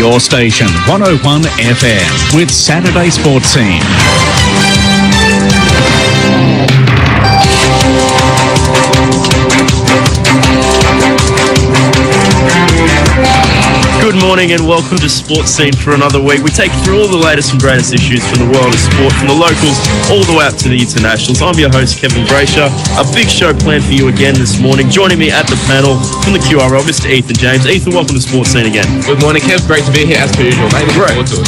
Your station, 101 FM, with Saturday Sports Scene. Good morning and welcome to Sports Scene for another week. We take you through all the latest and greatest issues from the world of sport, from the locals all the way up to the internationals. I'm your host, Kevin Braysher. A big show planned for you again this morning. Joining me at the panel from the QRL, Mr. Ethan James. Ethan, welcome to Sports Scene again. Good morning, Kev. Great to be here as per usual, mate.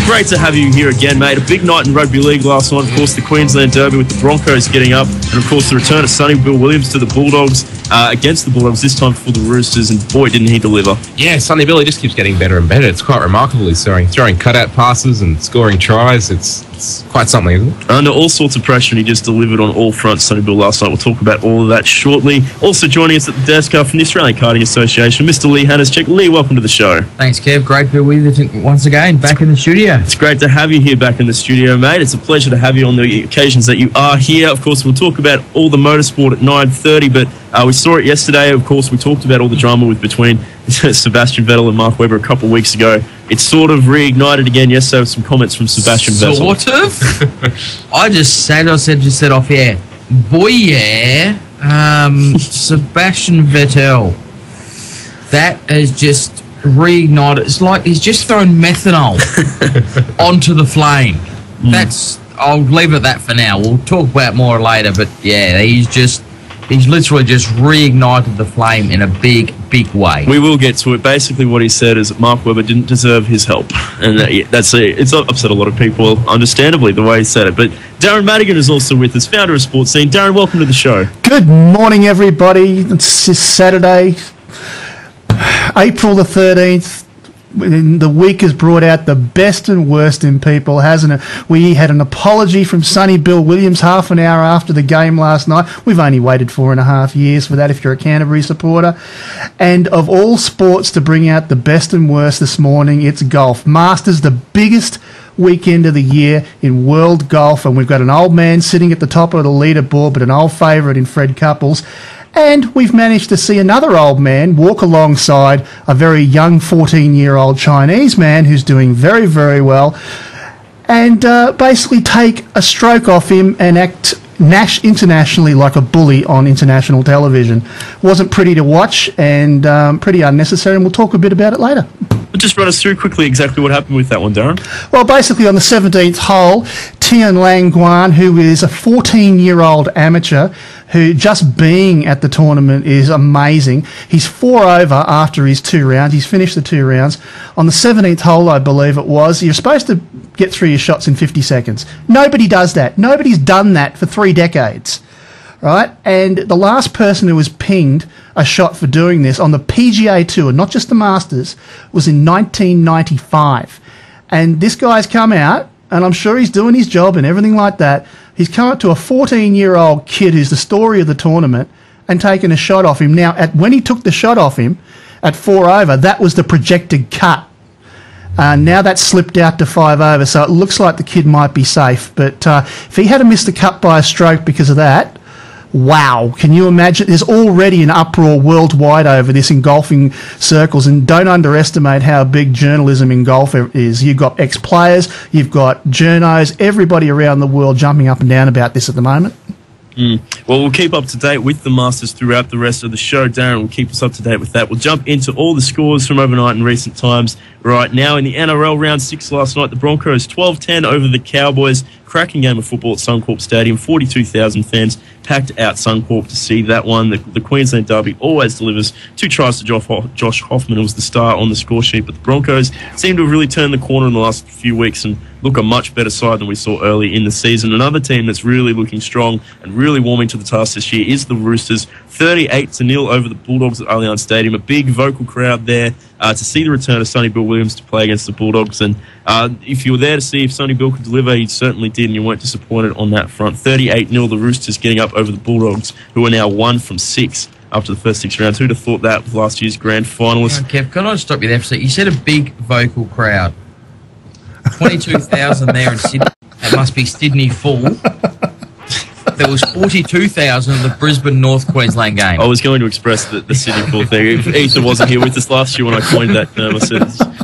Great to have you here again, mate. A big night in rugby league last night. Of course, the Queensland Derby with the Broncos getting up, and of course the return of Sonny Bill Williams to the Bulldogs against the Bulldogs, this time for the Roosters, and boy, didn't he deliver. Yeah, Sonny Bill, he just keeps getting better and better. It's quite remarkable. He's throwing cutout passes and scoring tries. It's quite something, isn't it? Under all sorts of pressure, and he just delivered on all fronts, Sonny Bill, last night. We'll talk about all of that shortly. Also joining us at the desk from the Australian Karting Association, Mr. Lee Hanatscheck. Lee, welcome to the show. Thanks, Kev. Great to be with you once again, back in the studio. It's great to have you here back in the studio, mate. It's a pleasure to have you on the occasions that you are here. Of course, we'll talk about all the motorsport at 9:30, but we saw it yesterday. Of course, we talked about all the drama between Sebastian Vettel and Mark Webber a couple of weeks ago. It sort of reignited again yesterday with some comments from Sebastian Vettel. Sort of? I just said off air, boy, yeah, Sebastian Vettel, that has just reignited. It's like he's just thrown methanol onto the flame. I'll leave it at that for now. We'll talk about more later, but yeah, he's literally just reignited the flame in a big way. We will get to it. Basically, what he said is that Mark Webber didn't deserve his help, and it's upset a lot of people, understandably, the way he said it. But Darren Madigan is also with us, founder of Sports Scene. Darren, welcome to the show. Good morning, everybody. It's Saturday, April the 13th. The week has brought out the best and worst in people, hasn't it? We had an apology from Sonny Bill Williams half an hour after the game last night. We've only waited 4.5 years for that if you're a Canterbury supporter. And of all sports to bring out the best and worst this morning, it's golf. Masters, the biggest weekend of the year in world golf, and we've got an old man sitting at the top of the leaderboard, but an old favourite in Fred Couples. And we've managed to see another old man walk alongside a very young 14-year-old Chinese man who's doing very, very well, and basically take a stroke off him and act internationally like a bully on international television. Wasn't pretty to watch and pretty unnecessary, and we'll talk a bit about it later. Just run us through quickly exactly what happened with that one, Darren. Well, basically on the 17th hole, Tian Lang Guan, who is a 14-year-old amateur who just being at the tournament is amazing. He's 4 over after his 2 rounds. He's finished the 2 rounds. On the 17th hole, I believe it was, you're supposed to get through your shots in 50 seconds. Nobody does that. Nobody's done that for 3 decades. Right? And the last person who was pinged a shot for doing this on the PGA Tour, not just the Masters, was in 1995. And this guy's come out, and I'm sure he's doing his job and everything like that. He's come up to a 14-year-old kid who's the story of the tournament and taken a shot off him. Now, when he took the shot off him at 4 over, that was the projected cut. Now that's slipped out to 5 over, so it looks like the kid might be safe. But if he had missed the cut by a stroke because of that, wow, can you imagine? There's already an uproar worldwide over this in golfing circles, and don't underestimate how big journalism in golf is. You've got ex-players, you've got journos, everybody around the world jumping up and down about this at the moment. Well, we'll keep up to date with the Masters throughout the rest of the show. Darren will keep us up to date with that. We'll jump into all the scores from overnight in recent times. Right now in the NRL Round 6 last night, the Broncos 12-10 over the Cowboys. Cracking game of football at Suncorp Stadium. 42,000 fans packed out Suncorp to see that one. The Queensland Derby always delivers. 2 tries to Josh Hoffman, who was the star on the score sheet, but the Broncos seem to have really turned the corner in the last few weeks and look a much better side than we saw early in the season. Another team that's really looking strong and really warming to the task this year is the Roosters. 38-0 over the Bulldogs at Allianz Stadium. A big vocal crowd there to see the return of Sonny Bill Williams to play against the Bulldogs. And if you were there to see if Sonny Bill could deliver, he certainly did, and you weren't disappointed on that front. 38-0, the Roosters getting up over the Bulldogs, who are now 1 from 6 after the first 6 rounds. Who'd have thought that with last year's grand finalists? Kev, can I stop you there for a second? You said a big vocal crowd. 22,000 there in Sydney. That must be Sydney full. but there was 42,000 of the Brisbane North Queensland game. I was going to express the Sydney full thing. If Ethan wasn't here with us last year when I coined that term, I said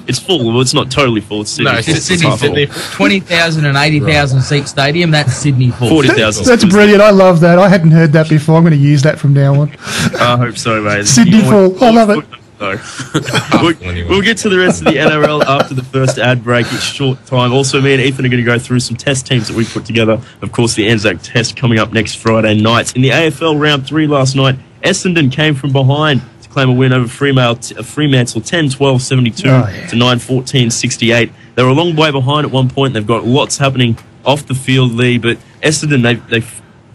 it's full. Well, it's not totally full. It's Sydney. No, it's Sydney. 20,000 and 80,000 seat stadium. That's Sydney full. 40,000. That's brilliant. I love that. I hadn't heard that before. I'm going to use that from now on. I hope so, mate. Sydney full. I love it. We'll get to the rest of the NRL after the first ad break. It's short time. Also, me and Ethan are going to go through some test teams that we put together. Of course, the Anzac Test coming up next Friday night. In the AFL Round 3 last night, Essendon came from behind to claim a win over Fremantle 10-12-72 to 9-14-68. They were a long way behind at one point. They've got lots happening off the field, Lee, but Essendon, they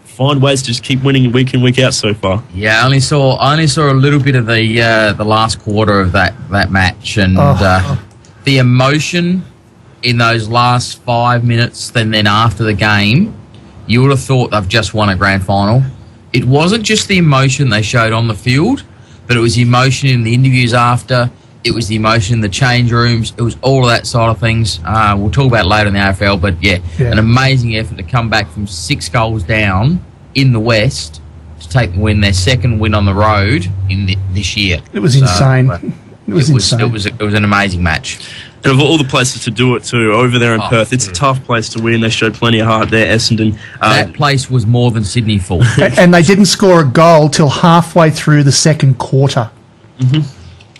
find ways to just keep winning week in, week out so far. Yeah, I only saw a little bit of the last quarter of that match, and the emotion in those last 5 minutes, then after the game, you would have thought they've just won a grand final. It wasn't just the emotion they showed on the field, but it was the emotion in the interviews after. It was the emotion in the change rooms. It was all of that side of things. We'll talk about it later in the AFL, but an amazing effort to come back from 6 goals down in the West to take the win, their second win on the road in this year. It was insane. It was insane. It was an amazing match. And of all the places to do it too, over there in Perth, it's a tough place to win. They showed plenty of heart there, Essendon. That place was more than Sydney full. And they didn't score a goal till halfway through the second quarter. Mm-hmm.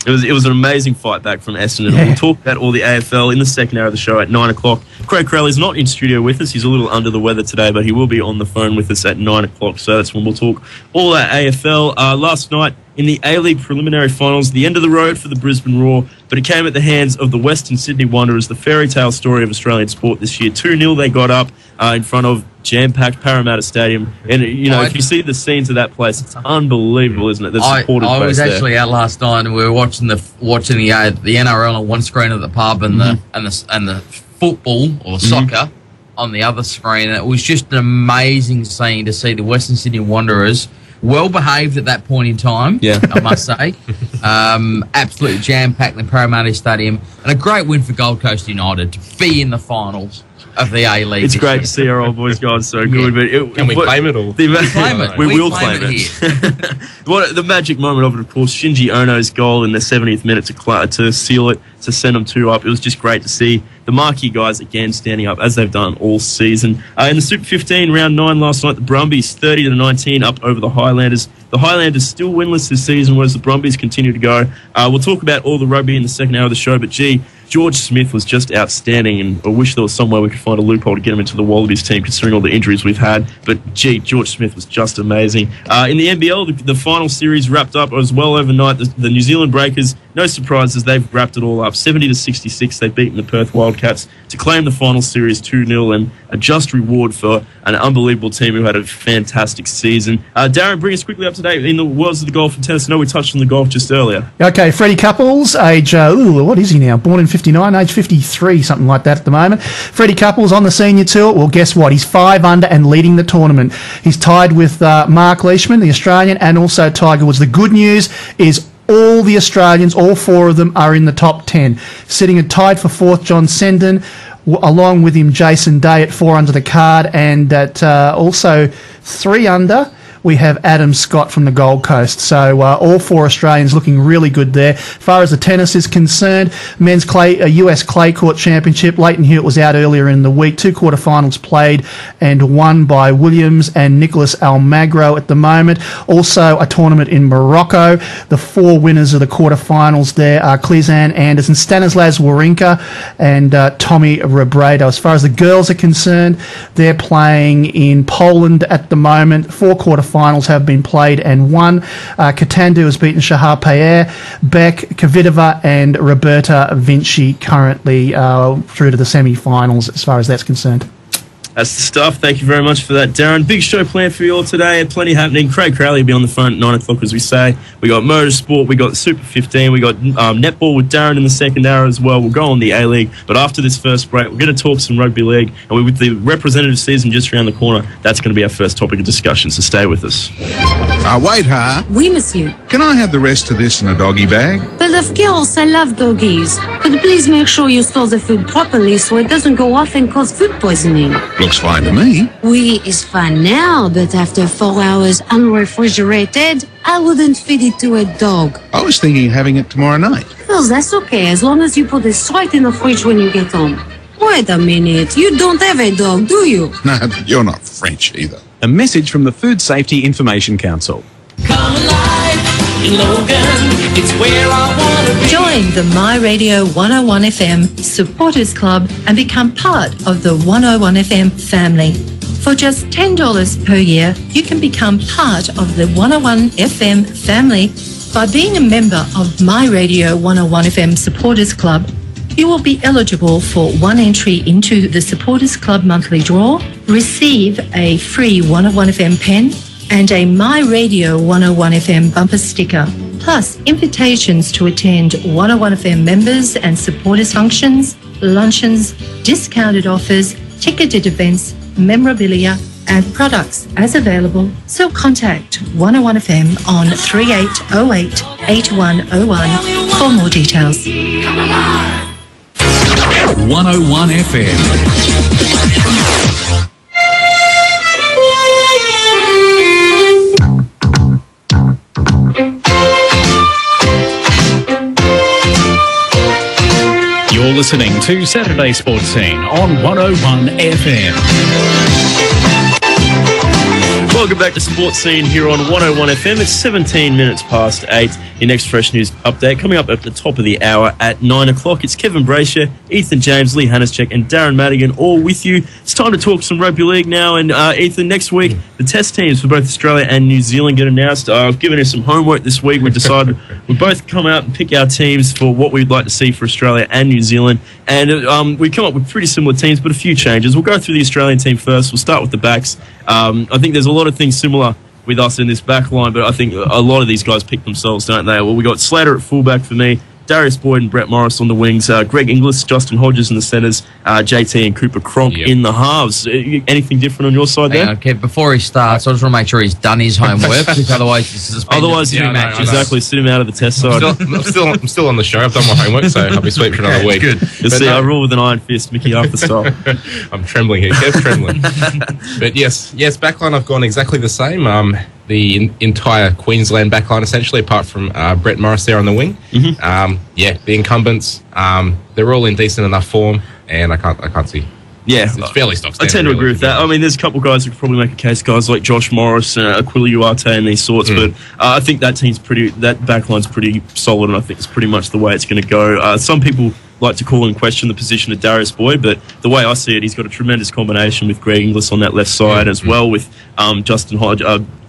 It was an amazing fight back from Essendon. Yeah. We'll talk about all the AFL in the second hour of the show at 9 o'clock. Craig Crowley's not in studio with us. He's a little under the weather today, but he will be on the phone with us at 9 o'clock. So that's when we'll talk all that AFL. Last night in the A-League preliminary finals, the end of the road for the Brisbane Roar, but it came at the hands of the Western Sydney Wanderers, the fairy tale story of Australian sport this year. 2-0 they got up in front of jam-packed Parramatta Stadium. And, if you see the scenes of that place, it's unbelievable, isn't it? I was actually out last night and we were watching the NRL on one screen at the pub and the football or soccer on the other screen. And it was just an amazing scene to see the Western Sydney Wanderers well behaved at that point in time, I must say. Absolutely jam-packed in the Parramatta Stadium. And a great win for Gold Coast United to be in the finals of the A-League. It's great to see our old boys going so good. But Can we claim it all? We will claim it. The magic moment of it, of course, Shinji Ono's goal in the 70th minute to seal it, to send them 2 up. It was just great to see the marquee guys again standing up as they've done all season. In the Super 15 round 9 last night, the Brumbies 30-19 up over the Highlanders. The Highlanders still winless this season, whereas the Brumbies continue to go. We'll talk about all the rugby in the second hour of the show, but George Smith was just outstanding, and I wish there was somewhere we could find a loophole to get him into the Wallabies team, considering all the injuries we've had. But, George Smith was just amazing. In the NBL, the final series wrapped up as well overnight. The New Zealand Breakers, no surprises, they've wrapped it all up. 70-66, they've beaten the Perth Wildcats to claim the final series 2-0, and a just reward for an unbelievable team who had a fantastic season. Darren, bring us quickly up to date in the worlds of the golf and tennis. I know we touched on the golf just earlier. Okay, Freddie Couples, age, what is he now? Born in 59, age 53, something like that at the moment. Freddie Couples on the senior tour. Well, guess what? He's 5 under and leading the tournament. He's tied with Mark Leishman, the Australian, and also Tiger Woods. The good news is all the Australians, all 4 of them, are in the top 10. Sitting and tied for 4th, John Sendon, along with him, Jason Day at 4 under the card, and at also 3 under, we have Adam Scott from the Gold Coast. So all 4 Australians looking really good there. As far as the tennis is concerned, men's US clay court championship, Leighton Hewitt was out earlier in the week. 2 quarterfinals played and won by Williams and Nicholas Almagro at the moment. Also a tournament in Morocco. The 4 winners of the quarterfinals there are Klizan Anderson, Stanislas Wawrinka and Tommy Robredo. As far as the girls are concerned, they're playing in Poland at the moment. 4 quarterfinals have been played and won. Katandu has beaten Shahar Payer, Beck, Kvitova and Roberta Vinci currently through to the semi-finals as far as that's concerned. That's the stuff. Thank you very much for that, Darren. Big show planned for you all today. Plenty happening. Craig Crowley will be on the phone at 9 o'clock, as we say. We got motorsport. We got the Super 15. We got netball with Darren in the second hour as well. We'll go on the A-League. But after this first break, we're going to talk some rugby league. And with the representative season just around the corner, that's going to be our first topic of discussion. So stay with us. Wait, huh? Oui, monsieur. Can I have the rest of this in a doggy bag? But of course, I love doggies. But please make sure you store the food properly so it doesn't go off and cause food poisoning. Looks fine to me. Oui is fine now, but after 4 hours unrefrigerated, I wouldn't feed it to a dog. I was thinking of having it tomorrow night. Well, that's okay, as long as you put it straight in the fridge when you get home. Wait a minute, you don't have a dog, do you? No, you're not French either. A message from the Food Safety Information Council. Come alive in Logan, it's where I want to be. Join the My Radio 101 FM Supporters Club and become part of the 101 FM family. For just $10 per year, you can become part of the 101 FM family by being a member of My Radio 101 FM Supporters Club. You will be eligible for one entry into the Supporters Club monthly draw, receive a free 101 FM pen, and a My Radio 101 FM bumper sticker, plus invitations to attend 101 FM members and supporters functions, luncheons, discounted offers, ticketed events, memorabilia, and products as available. So contact 101 FM on 3808 8101 for more details. 101 FM. You're listening to Saturday Sports Scene on 101 FM. Welcome back to Sports Scene here on 101 FM. It's 17 minutes past 8. Your next fresh news update coming up at the top of the hour at 9 o'clock. It's Kevin Braysher, Ethan James, Lee Hanatscheck and Darren Madigan all with you. It's time to talk some rugby league now. And Ethan, next week, the test teams for both Australia and New Zealand get announced. I've given us some homework this week. We decided we'll both come out and pick our teams for what we'd like to see for Australia and New Zealand. And we come up with pretty similar teams, but a few changes. We'll go through the Australian team first. We'll start with the backs. I think there's a lot of things similar with us in this back line, but I think a lot of these guys pick themselves, don't they? Well, we got Slater at fullback for me, Darius Boyd and Brett Morris on the wings, Greg Inglis, Justin Hodges in the centres, JT and Cooper Cronk in the halves. Anything different on your side there? Okay, before he starts, I just want to make sure he's done his homework, because otherwise this is exactly, sit him out of the test side. I'm still on the show. I've done my homework, so I'll be sweet for another week. Good. You'll see, I rule with an iron fist, Mickey Arthur style. I'm trembling here. Kev's trembling. But yes, backline I've gone exactly the same. The entire Queensland backline, essentially, apart from Brett Morris there on the wing. Mm-hmm. The incumbents, they're all in decent enough form, and I can't see. Yeah, it's fairly stock standard. I tend to agree with that. I mean, there's a couple of guys who could probably make a case, guys like Josh Morris, Aquila Uarte and these sorts, but I think that backline's pretty solid, and I think it's pretty much the way it's going to go. Some people like to call in question the position of Darius Boyd, but the way I see it, he's got a tremendous combination with Greg Inglis on that left side as well, with Justin Hodge,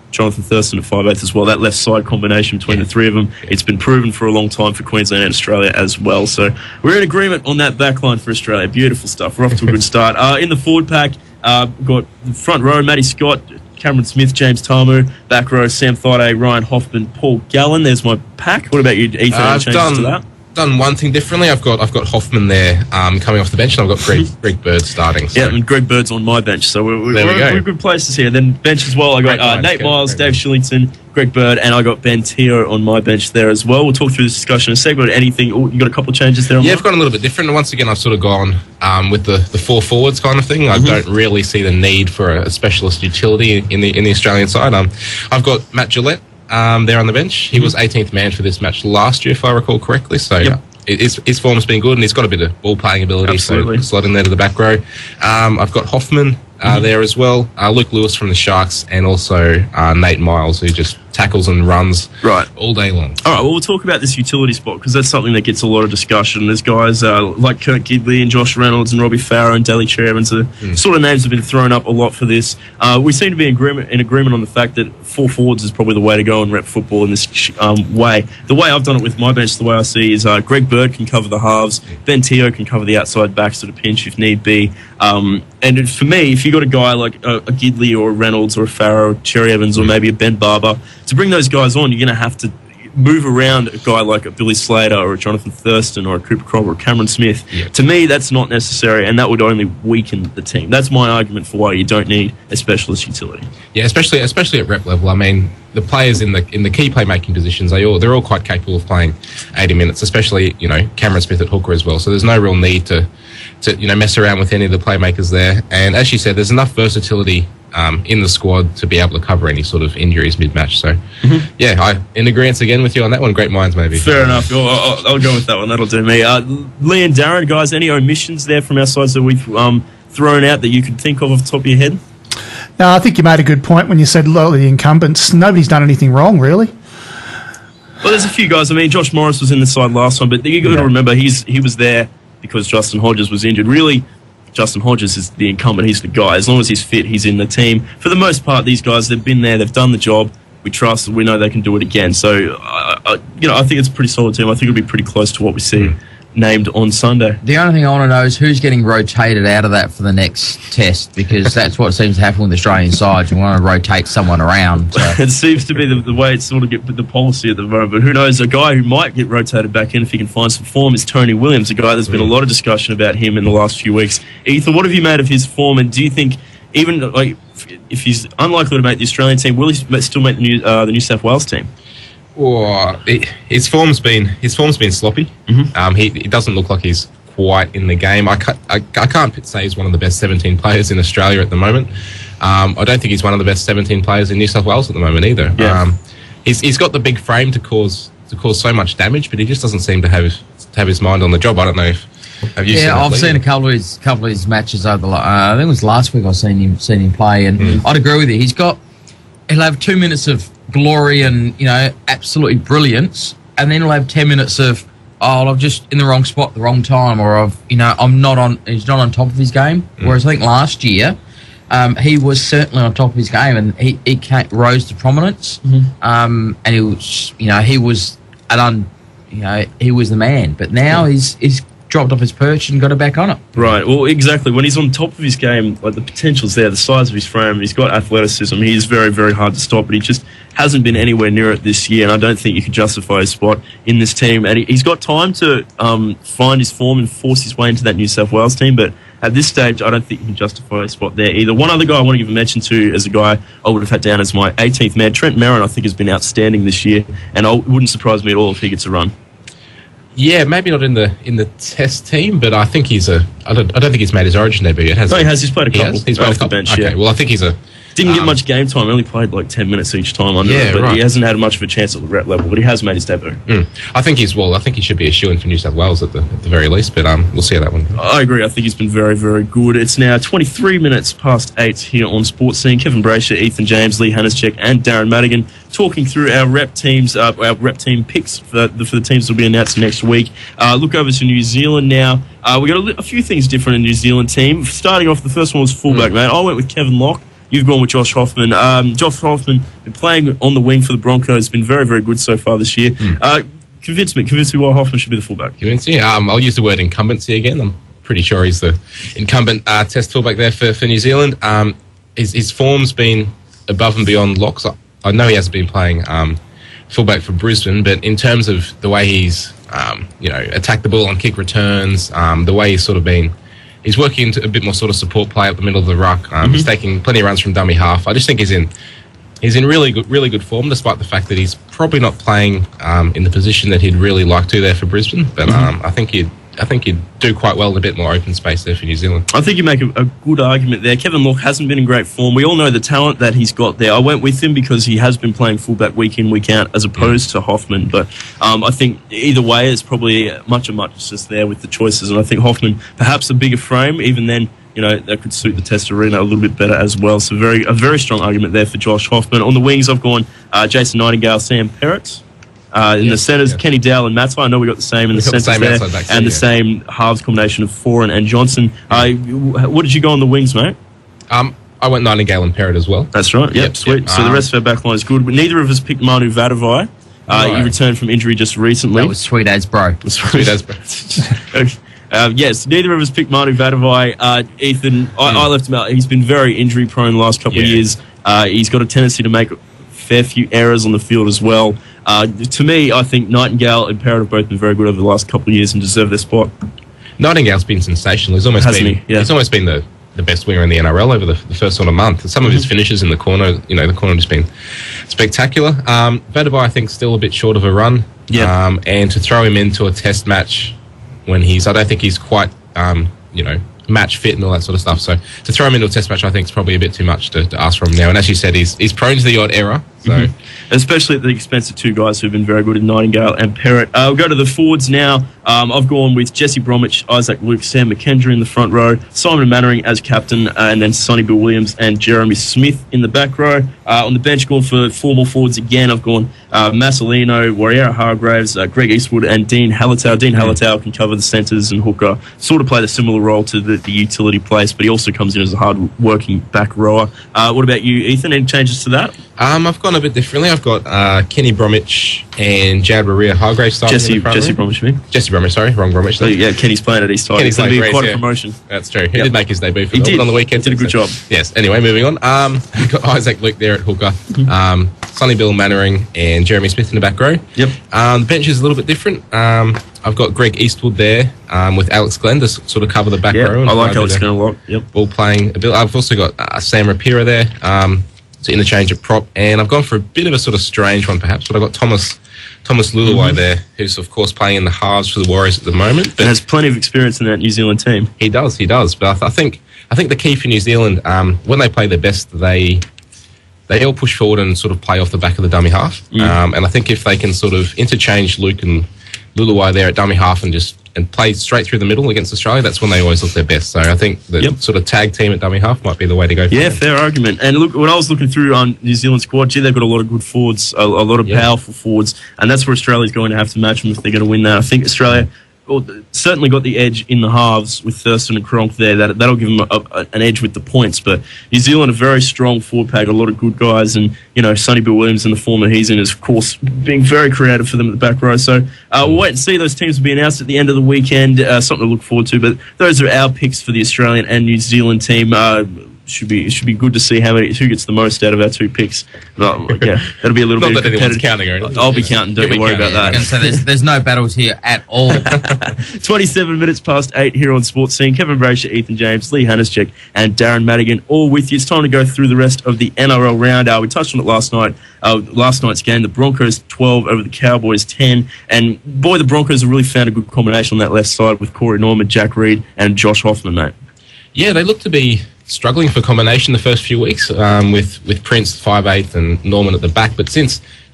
Jonathan Thurston at 5'8" as well. That left side combination between the three of them, it's been proven for a long time for Queensland and Australia as well. So we're in agreement on that back line for Australia. Beautiful stuff. We're off to a good start. In the forward pack, got the front row, Matty Scott, Cameron Smith, James Tamu. Back row, Sam Thaiday, Ryan Hoffman, Paul Gallen. There's my pack. What about you, Ethan? Any changes to that? Done one thing differently. I've got Hoffman there coming off the bench, and I've got Greg Bird starting. So. Yeah, and Greg Bird's on my bench, so we're a good places here. Then bench as well, I got Nate Miles, Dave Shillington, Greg Bird, and I got Ben Teo on my bench there as well. We'll talk through this discussion in a second. Anything? You got a couple of changes there? I've gone a little bit different. Once again, I've sort of gone with the four forwards kind of thing. I don't really see the need for a specialist utility in the Australian side. I've got Matt Gillette there on the bench. He was 18th man for this match last year, if I recall correctly. So. Yep. His form's been good, and he's got a bit of ball-playing ability, Absolutely. so slot in there to the back row. I've got Hoffman there as well, Luke Lewis from the Sharks, and also Nate Miles, who just tackles and runs all day long. All right, well, we'll talk about this utility spot, because that's something that gets a lot of discussion. There's guys like Kurt Gidley and Josh Reynolds and Robbie Farah and Delly Chairmans. Sort of names have been thrown up a lot for this. We seem to be in agreement on the fact that four forwards is probably the way to go and rep football in this way. The way I've done it with my bench, the way I see is Greg Bird can cover the halves, Ben Teo can cover the outside backs at a pinch if need be. And for me, if you got a guy like a Gidley or a Reynolds or a Farah or Cherry Evans or maybe a Ben Barber, to bring those guys on, you're going to have to move around a guy like a Billy Slater or a Jonathan Thurston or a Cooper Cropper or Cameron Smith. Yeah. To me, that's not necessary, and that would only weaken the team. That's my argument for why you don't need a specialist utility. Yeah, especially at rep level. I mean, the players in the key playmaking positions, they're all quite capable of playing 80 minutes. Especially Cameron Smith at hooker as well. So there's no real need to mess around with any of the playmakers there. And as you said, there's enough versatility in the squad to be able to cover any sort of injuries mid-match. So, yeah, I in agreement again with you on that one. Great minds, maybe. Fair enough. I'll go with that one. That'll do me. Lee and Darren, guys, any omissions there from our sides that we've thrown out that you could think of off the top of your head? No, I think you made a good point when you said a lot of the incumbents. Nobody's done anything wrong, really. Well, there's a few guys. I mean, Josh Morris was in the side last time, but you got to remember he was there because Justin Hodges was injured. Really, Justin Hodges is the incumbent. He's the guy. As long as he's fit, he's in the team. For the most part, these guys, they've been there. They've done the job. We trust. We know they can do it again. So, I think it's a pretty solid team. I think it'll be pretty close to what we see named on Sunday. The only thing I want to know is who's getting rotated out of that for the next test, because that's what seems to happen with Australian sides. You want to rotate someone around. So. It seems to be the way it's sort of the policy at the moment. But who knows? A guy who might get rotated back in if he can find some form is Tony Williams, a guy there's been a lot of discussion about him in the last few weeks. Ethan, what have you made of his form, and do you think even if he's unlikely to make the Australian team, will he still make the New South Wales team? His form's been sloppy. He doesn't look like he's quite in the game. I can't say he's one of the best 17 players in Australia at the moment. I don't think he's one of the best 17 players in New South Wales at the moment either. Yeah. He's got the big frame to cause so much damage, but he just doesn't seem to have his mind on the job. I don't know if have you seen that I've league? seen a couple of his matches over I think it was last week. I've seen him play, and I'd agree with you. He'll have 2 minutes of glory and absolutely brilliance, and then he'll have 10 minutes of I'm just in the wrong spot at the wrong time, or he's not on top of his game. Whereas I think last year he was certainly on top of his game, and he rose to prominence. And he was he was the man, but now he's dropped off his perch and got it back on it. Right, well, exactly. When he's on top of his game, the potential's there, the size of his frame, he's got athleticism. He is very, very hard to stop, but he just hasn't been anywhere near it this year, and I don't think you can justify his spot in this team. And he's got time to find his form and force his way into that New South Wales team, but at this stage, I don't think you can justify his spot there either. One other guy I want to give a mention to as a guy I would have had down as my 18th man, Trent Merrin, I think has been outstanding this year, and it wouldn't surprise me at all if he gets a run. Yeah, maybe not in the test team, but I think I don't think he's made his Origin debut yet. He has. He's played a couple. He's played off a couple. the bench. Okay, Yeah. well, I think he's didn't get much game time. Only played 10 minutes each time under it, but right. he hasn't had much of a chance at the rep level. But he has made his debut. I think he should be a shoo-in for New South Wales at the very least. But we'll see how that one goes. I agree. I think he's been very, very good. It's now 23 minutes past 8 here on SportzScene. Kevin Braysher, Ethan James, Lee Hanatscheck, and Darren Madigan talking through our rep teams, our rep team picks for the teams that will be announced next week. Look over to New Zealand now. We got a few things different in the New Zealand team. Starting off, the first one was fullback, mate. I went with Kevin Locke. You've gone with Josh Hoffman. Josh Hoffman, been playing on the wing for the Broncos, been very, very good so far this year. Convince me why Hoffman should be the fullback. Convince you? I'll use the word incumbency again. I'm pretty sure he's the incumbent test fullback there for New Zealand. His form's been above and beyond Locke's. I know he hasn't been playing fullback for Brisbane, but in terms of the way he's attacked the ball on kick returns, the way he's sort of been. He's working into a bit more sort of support play up the middle of the ruck. He's taking plenty of runs from dummy half. I just think he's in really good form, despite the fact that he's probably not playing in the position that he'd really like to there for Brisbane. But I think he'd do quite well in a bit more open space there for New Zealand. I think you make a good argument there. Kevin Locke hasn't been in great form. We all know the talent that he's got there. I went with him because he has been playing fullback week in, week out, as opposed to Hoffman. But I think either way, it's probably much just there with the choices. And I think Hoffman, perhaps a bigger frame, even then, that could suit the test arena a little bit better as well. So a very strong argument there for Josh Hoffman. On the wings, I've gone Jason Nightingale, Sam Perrott. In the centres, Kenny Dowell and Matsai. I know we got the same in the centres there, and the same halves combination of Foran and Johnson. What did you go on the wings, mate? I went Nightingale and Perrott as well. That's right. Yep, sweet. So the rest of our backline is good. But neither of us picked Manu Vadavai. He returned from injury just recently. That was sweet as bro. Sweet as bro. Yes, neither of us picked Manu Vadavai. Ethan, I left him out. He's been very injury prone the last couple of years. He's got a tendency to make fair few errors on the field as well. To me, I think Nightingale and Parrott have both been very good over the last couple of years and deserve their spot. Nightingale's been sensational. He's almost been the best winger in the NRL over the first sort of month. Some of his finishes in the corner, the corner has been spectacular. Vadabai, I think, still a bit short of a run. Yeah. And to throw him into a test match when I don't think he's quite, match fit and all that sort of stuff. So to throw him into a test match, I think is probably a bit too much to ask from him now. And as you said, he's prone to the odd error. So especially at the expense of two guys who've been very good in Nightingale and Parrott. We'll go to the forwards now. I've gone with Jesse Bromwich, Isaac Luke, Sam McKendry in the front row, Simon Mannering as captain, and then Sonny Bill Williams and Jeremy Smith in the back row. On the bench, gone for four more forwards again. I've gone Marcelino, Warriera Hargraves, Greg Eastwood, and Dean Hallertau. Dean Hallertau can cover the centres and hooker, sort of played a similar role to the utility place, but he also comes in as a hard-working back rower. What about you, Ethan? Any changes to that? I've gone a bit differently. I've got Kenny Bromwich and Jad Warriera Hargraves starting in the front Jesse row. Bromwich, me? Jesse Bromwich, sorry, wrong Bromwich. Yeah, Kenny's playing at East Tide. It's going to be quite a promotion. That's true. He did make his debut for Melbourne on the weekend. He did a good job. Yes. Anyway, moving on. We've got Isaac Luke there at hooker. Sonny Bill Mannering and Jeremy Smith in the back row. Yep. The bench is a little bit different. I've got Greg Eastwood there with Alex Glenn to sort of cover the back row. I like Alex Glenn a lot. Yep. Ball playing a bit. I've also got Sam Rapira there to interchange at prop, and I've gone for a bit of a sort of strange one perhaps, but I've got Thomas Luluwai there, who's of course playing in the halves for the Warriors at the moment. But and has plenty of experience in that New Zealand team. He does. But I think the key for New Zealand, when they play their best, they all push forward and sort of play off the back of the dummy half. And I think if they can sort of interchange Luke and Luluwai there at dummy half and play straight through the middle against Australia, that's when they always look their best. So I think the sort of tag team at dummy half might be the way to go. Yeah, fair argument. And look, when I was looking through on New Zealand's squad, they've got a lot of good forwards, a lot of powerful forwards, and that's where Australia's going to have to match them if they're going to win that. I think Australia certainly got the edge in the halves with Thurston and Cronk there. That'll give them an edge with the points. But New Zealand, a very strong forward pack, a lot of good guys, and Sonny Bill Williams in the form that he's in is, of course, being very creative for them at the back row. So we'll wait and see. Those teams will be announced at the end of the weekend. Something to look forward to. But those are our picks for the Australian and New Zealand team. Should be good to see who gets the most out of our two picks. That'll be a little bit competitive. Counting or anything. I'll be counting. Don't worry about that. So there's no battles here at all. 27 minutes past 8 here on SportzScene. Kevin Braysher, Ethan James, Lee Hanatscheck, and Darren Madigan all with you. It's time to go through the rest of the NRL round. We touched on it last night. Last night's game, the Broncos 12 over the Cowboys 10, and boy, the Broncos have really found a good combination on that left side with Corey Norman, Jack Reed, and Josh Hoffman, mate. Yeah, they look to be struggling for combination the first few weeks with Prince 5'8" and Norman at the back, but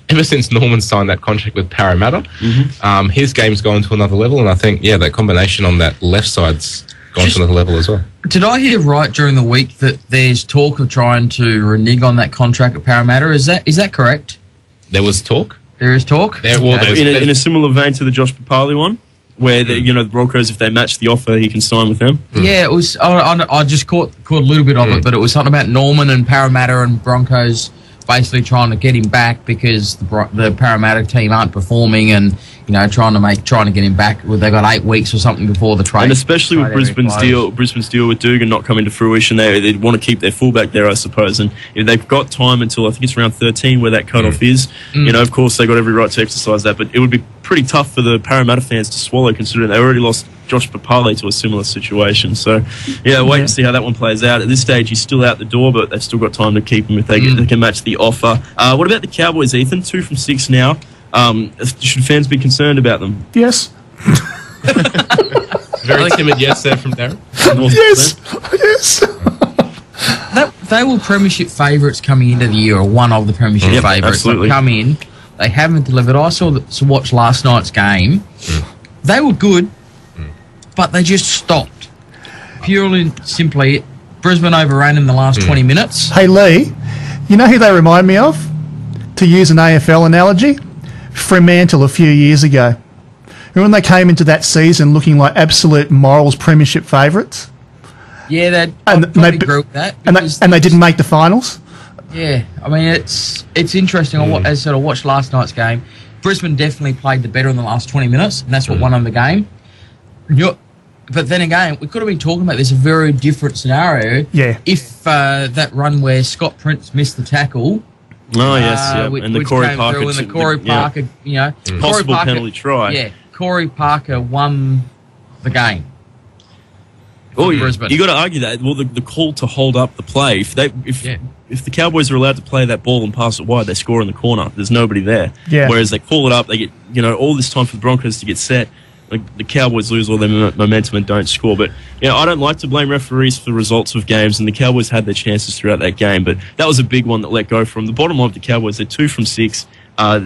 ever since Norman signed that contract with Parramatta, his game's gone to another level, and I think that combination on that left side's gone to another level as well. Did I hear right during the week that there's talk of trying to renege on that contract at Parramatta? Is that correct? There was talk. There is talk. In a similar vein to the Josh Papali one, where the Broncos, if they match the offer, he can sign with them. Yeah, it was. I just caught a little bit of it, but it was something about Norman and Parramatta and Broncos basically trying to get him back because the Parramatta team aren't performing, and trying to get him back. They got 8 weeks or something before the trade, and especially with Brisbane's deal with Dugan not coming to fruition, they want to keep their fullback there, I suppose. And if they've got time until I think it's around 13 where that cutoff is, of course they got every right to exercise that. But it would be pretty tough for the Parramatta fans to swallow, considering they already lost Josh Papali to a similar situation. So, wait and see how that one plays out. At this stage, he's still out the door, but they've still got time to keep him if they can match the offer. What about the Cowboys, Ethan? 2 from 6 now. Should fans be concerned about them? Yes. Very timid yes there from Darren. Yes. They were premiership favourites coming into the year, or one of the premiership favourites. Absolutely. They come in, they haven't delivered. I watched last night's game. They were good, but they just stopped. Purely and simply, Brisbane overran in the last 20 minutes. Hey, Lee, you know who they remind me of? To use an AFL analogy, Fremantle a few years ago. Remember when they came into that season looking like absolute morals premiership favourites? Yeah, I'd probably agree with that. And they didn't make the finals? Yeah, I mean, it's interesting. As I said, I watched last night's game. Brisbane definitely played the better in the last 20 minutes, and that's what won them the game. But then again, we could have been talking about this a very different scenario. Yeah. If that run where Scott Prince missed the tackle Oh, yes, yeah. Which, and the which Corey came Parker. through, and the Corey Parker, you know, Corey Possible Parker, penalty try. Yeah, Corey Parker won the game. Oh, Brisbane. you got to argue that. Well, the call to hold up the play. If the Cowboys are allowed to play that ball and pass it wide, they score in the corner. There's nobody there. Yeah. Whereas they call it up, they get all this time for the Broncos to get set. Like, the Cowboys lose all their momentum and don't score. But I don't like to blame referees for the results of games, and the Cowboys had their chances throughout that game. But that was a big one that let go from the bottom line of the Cowboys. They're 2 from 6.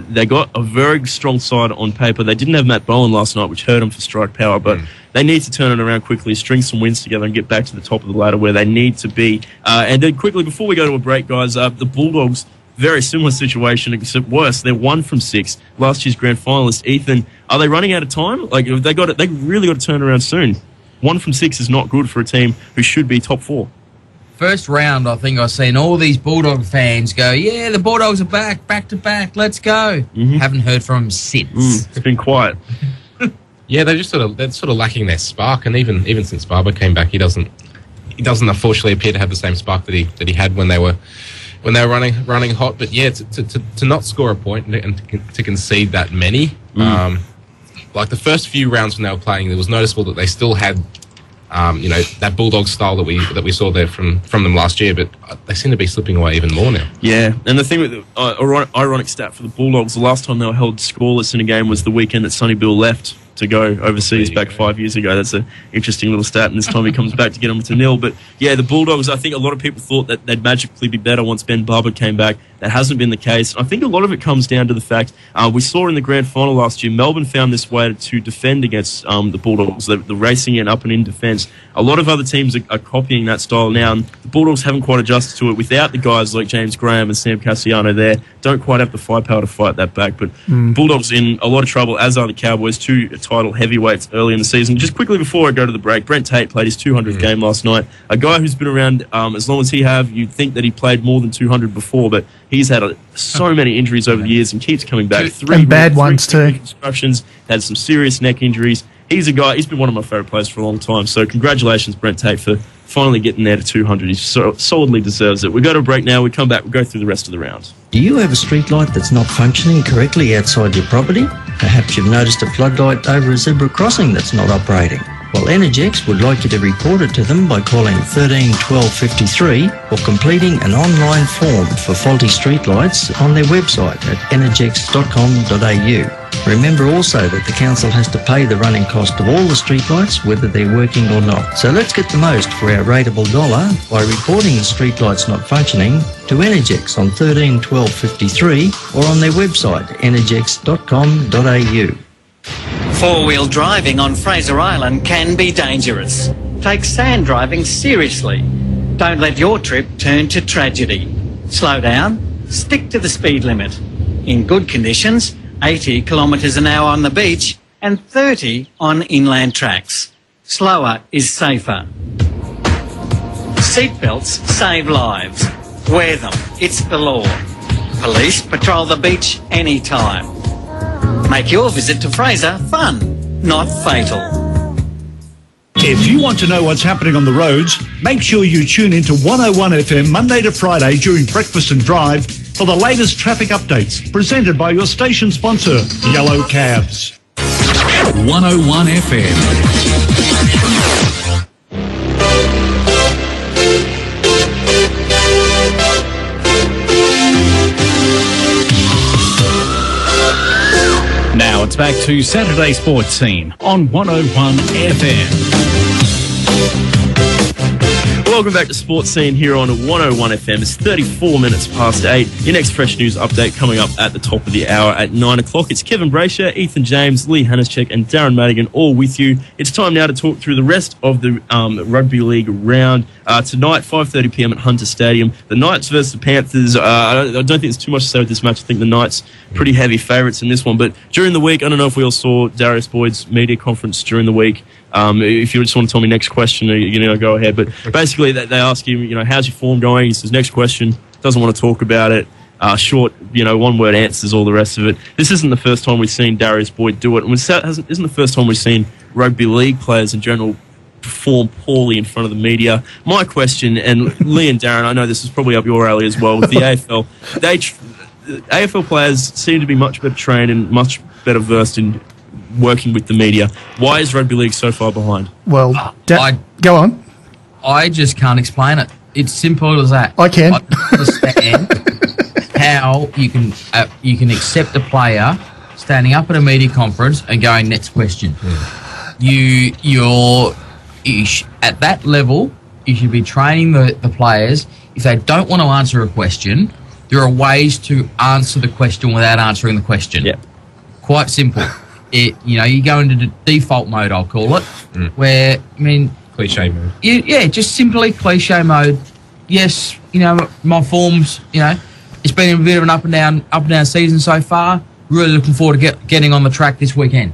They got a very strong side on paper. They didn't have Matt Bowen last night, which hurt them for strike power, but they need to turn it around quickly, string some wins together, and get back to the top of the ladder where they need to be. And then quickly, before we go to a break, guys, the Bulldogs, very similar situation, except worse. They're 1 from 6. Last year's grand finalist. Ethan, are they running out of time? Like, they really got to turn around soon. 1 from 6 is not good for a team who should be top 4. First round, I think I've seen all these Bulldog fans go, yeah, the Bulldogs are back to back, let's go. Haven't heard from them since. It's been quiet. Yeah, they're sort of lacking their spark, and even since Barber came back, he doesn't unfortunately appear to have the same spark that he had when they were running hot. But yeah, to not score a point and to concede that many, like the first few rounds when they were playing, it was noticeable that they still had that Bulldog style that we saw there from them last year, but they seem to be slipping away even more now. Yeah, and the thing with the ironic stat for the Bulldogs, the last time they were held scoreless in a game was the weekend that Sonny Bill left to go overseas back 5 years ago. That's an interesting little stat, and this time he comes back to get them to 0. But yeah, the Bulldogs, I think a lot of people thought that they'd magically be better once Ben Barber came back. That hasn't been the case. I think a lot of it comes down to the fact we saw in the grand final last year, Melbourne found this way to defend against the Bulldogs, the racing and up and in defence. A lot of other teams are copying that style now, and the Bulldogs haven't quite adjusted to it without the guys like James Graham and Sam Cassiano there. Don't quite have the firepower to fight that back, but Bulldogs in a lot of trouble, as are the Cowboys, 2 title heavyweights early in the season. Just quickly before I go to the break, Brent Tate played his 200th game last night. A guy who's been around as long as he have, you'd think that he played more than 200 before, but he's had so many injuries over the years and keeps coming back. 3 bad ones too. Reconstructions, had some serious neck injuries. He's a guy, he's been one of my favourite players for a long time. So congratulations, Brent Tate, for finally getting there to 200. He solidly deserves it. We go to a break now. We come back. We'll go through the rest of the round. Do you have a street light that's not functioning correctly outside your property? Perhaps you've noticed a floodlight over a zebra crossing that's not operating. Well, Hanatscheck would like you to report it to them by calling 13 12 53 or completing an online form for faulty streetlights on their website at hanatscheck.com.au. Remember also that the council has to pay the running cost of all the streetlights, whether they're working or not. So let's get the most for our rateable dollar by reporting the streetlights not functioning to Hanatscheck on 13 12 53 or on their website hanatscheck.com.au. Four-wheel driving on Fraser Island can be dangerous. Take sand driving seriously. Don't let your trip turn to tragedy. Slow down, stick to the speed limit. In good conditions, 80 kilometres an hour on the beach and 30 on inland tracks. Slower is safer. Seatbelts save lives. Wear them, it's the law. Police patrol the beach anytime. Make your visit to Fraser fun, not fatal. If you want to know what's happening on the roads, make sure you tune into 101 FM Monday to Friday during breakfast and drive for the latest traffic updates presented by your station sponsor, Yellow Cabs. 101 FM. Now it's back to Saturday Sports Scene on 101 FM. Welcome back to Sports Scene here on 101 FM. It's 34 minutes past 8. Your next fresh news update coming up at the top of the hour at 9 o'clock. It's Kevin Braysher, Ethan James, Lee Hanatscheck and Darren Madigan all with you. It's time now to talk through the rest of the rugby league round. Tonight, 5:30 p.m. at Hunter Stadium. The Knights versus the Panthers. I don't think there's too much to say with this match. I think the Knights pretty heavy favourites in this one. But during the week, I don't know if we all saw Darius Boyd's media conference during the week. If you just want to tell me next question, go ahead. But basically, they ask him, how's your form going? He says, next question. Doesn't want to talk about it. Short, one-word answers, all the rest of it. This isn't the first time we've seen Darius Boyd do it. And isn't the first time we've seen rugby league players in general perform poorly in front of the media. My question, and Lee and Darren, I know this is probably up your alley as well, with the AFL, AFL players seem to be much better trained and much better versed in working with the media. Why is rugby league so far behind? Well, go on. I just can't explain it. It's simple as that. I can. I don't understand how you can accept a player standing up at a media conference and going, next question. You're at that level, you should be training the players. If they don't want to answer a question, there are ways to answer the question without answering the question. Yeah. Quite simple. You go into the default mode, I'll call it, where, cliche mode. Just simply cliche mode. Yes, my form's, it's been a bit of an up and down season so far. Really looking forward to getting on the track this weekend.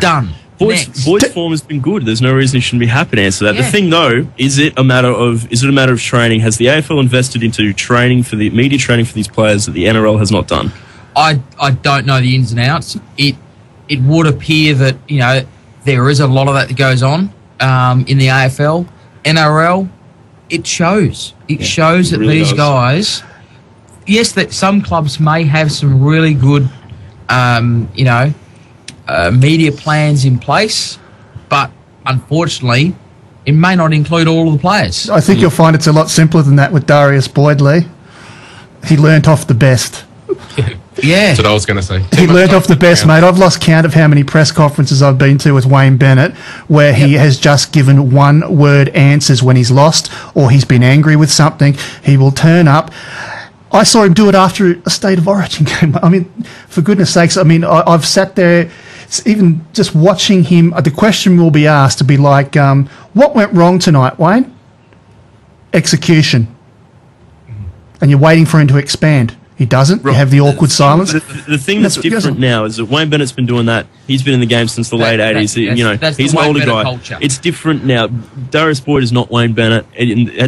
Done. Boys' form has been good. There's no reason it shouldn't be happy to answer that. Yeah. The thing, though, is it a matter of training? Has the AFL invested into training for the media training for these players that the NRL has not done? I don't know the ins and outs. It would appear that there is a lot of that goes on in the AFL, NRL. It shows. It shows that really these guys. Yes, that some clubs may have some really good, media plans in place, but unfortunately, it may not include all of the players. I think you'll find it's a lot simpler than that with Darius Boyd, Lee. He learnt off the best. Yeah. That's what I was going to say. He learnt off the best, mate. I've lost count of how many press conferences I've been to with Wayne Bennett where he has just given one-word answers when he's lost or he's been angry with something. He will turn up. I saw him do it after a State of Origin game. I mean, for goodness sakes, I've sat there, even just watching him, the question will be asked to be like, what went wrong tonight, Wayne? Execution. And you're waiting for him to expand. He doesn't. You have the awkward silence. The thing that's different now is that Wayne Bennett's been doing that. He's been in the game since the late 80s. That's he's the an older Wayne Bennett guy. culture. It's different now. Darius Boyd is not Wayne Bennett.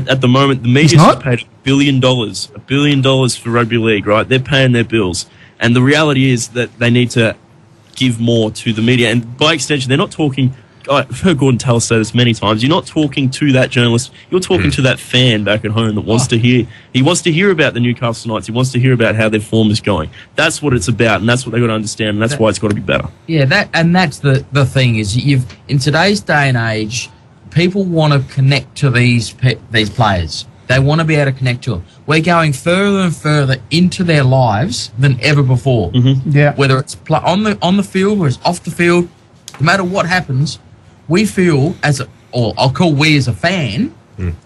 At the moment, the media's just paid $1 billion for rugby league, right? They're paying their bills. And the reality is that they need to give more to the media. And by extension, they're not talking... I've heard Gordon Tallis say this many times. You're not talking to that journalist. You're talking to that fan back at home that wants to hear. He wants to hear about the Newcastle Knights. He wants to hear about how their form is going. That's what it's about, and that's what they've got to understand, and that's why it's got to be better. Yeah, that's the thing is in today's day and age, people want to connect to these players. They want to be able to connect to them. We're going further and further into their lives than ever before. Mm-hmm. Yeah. Whether it's on the field or it's off the field, no matter what happens. We feel as a fan,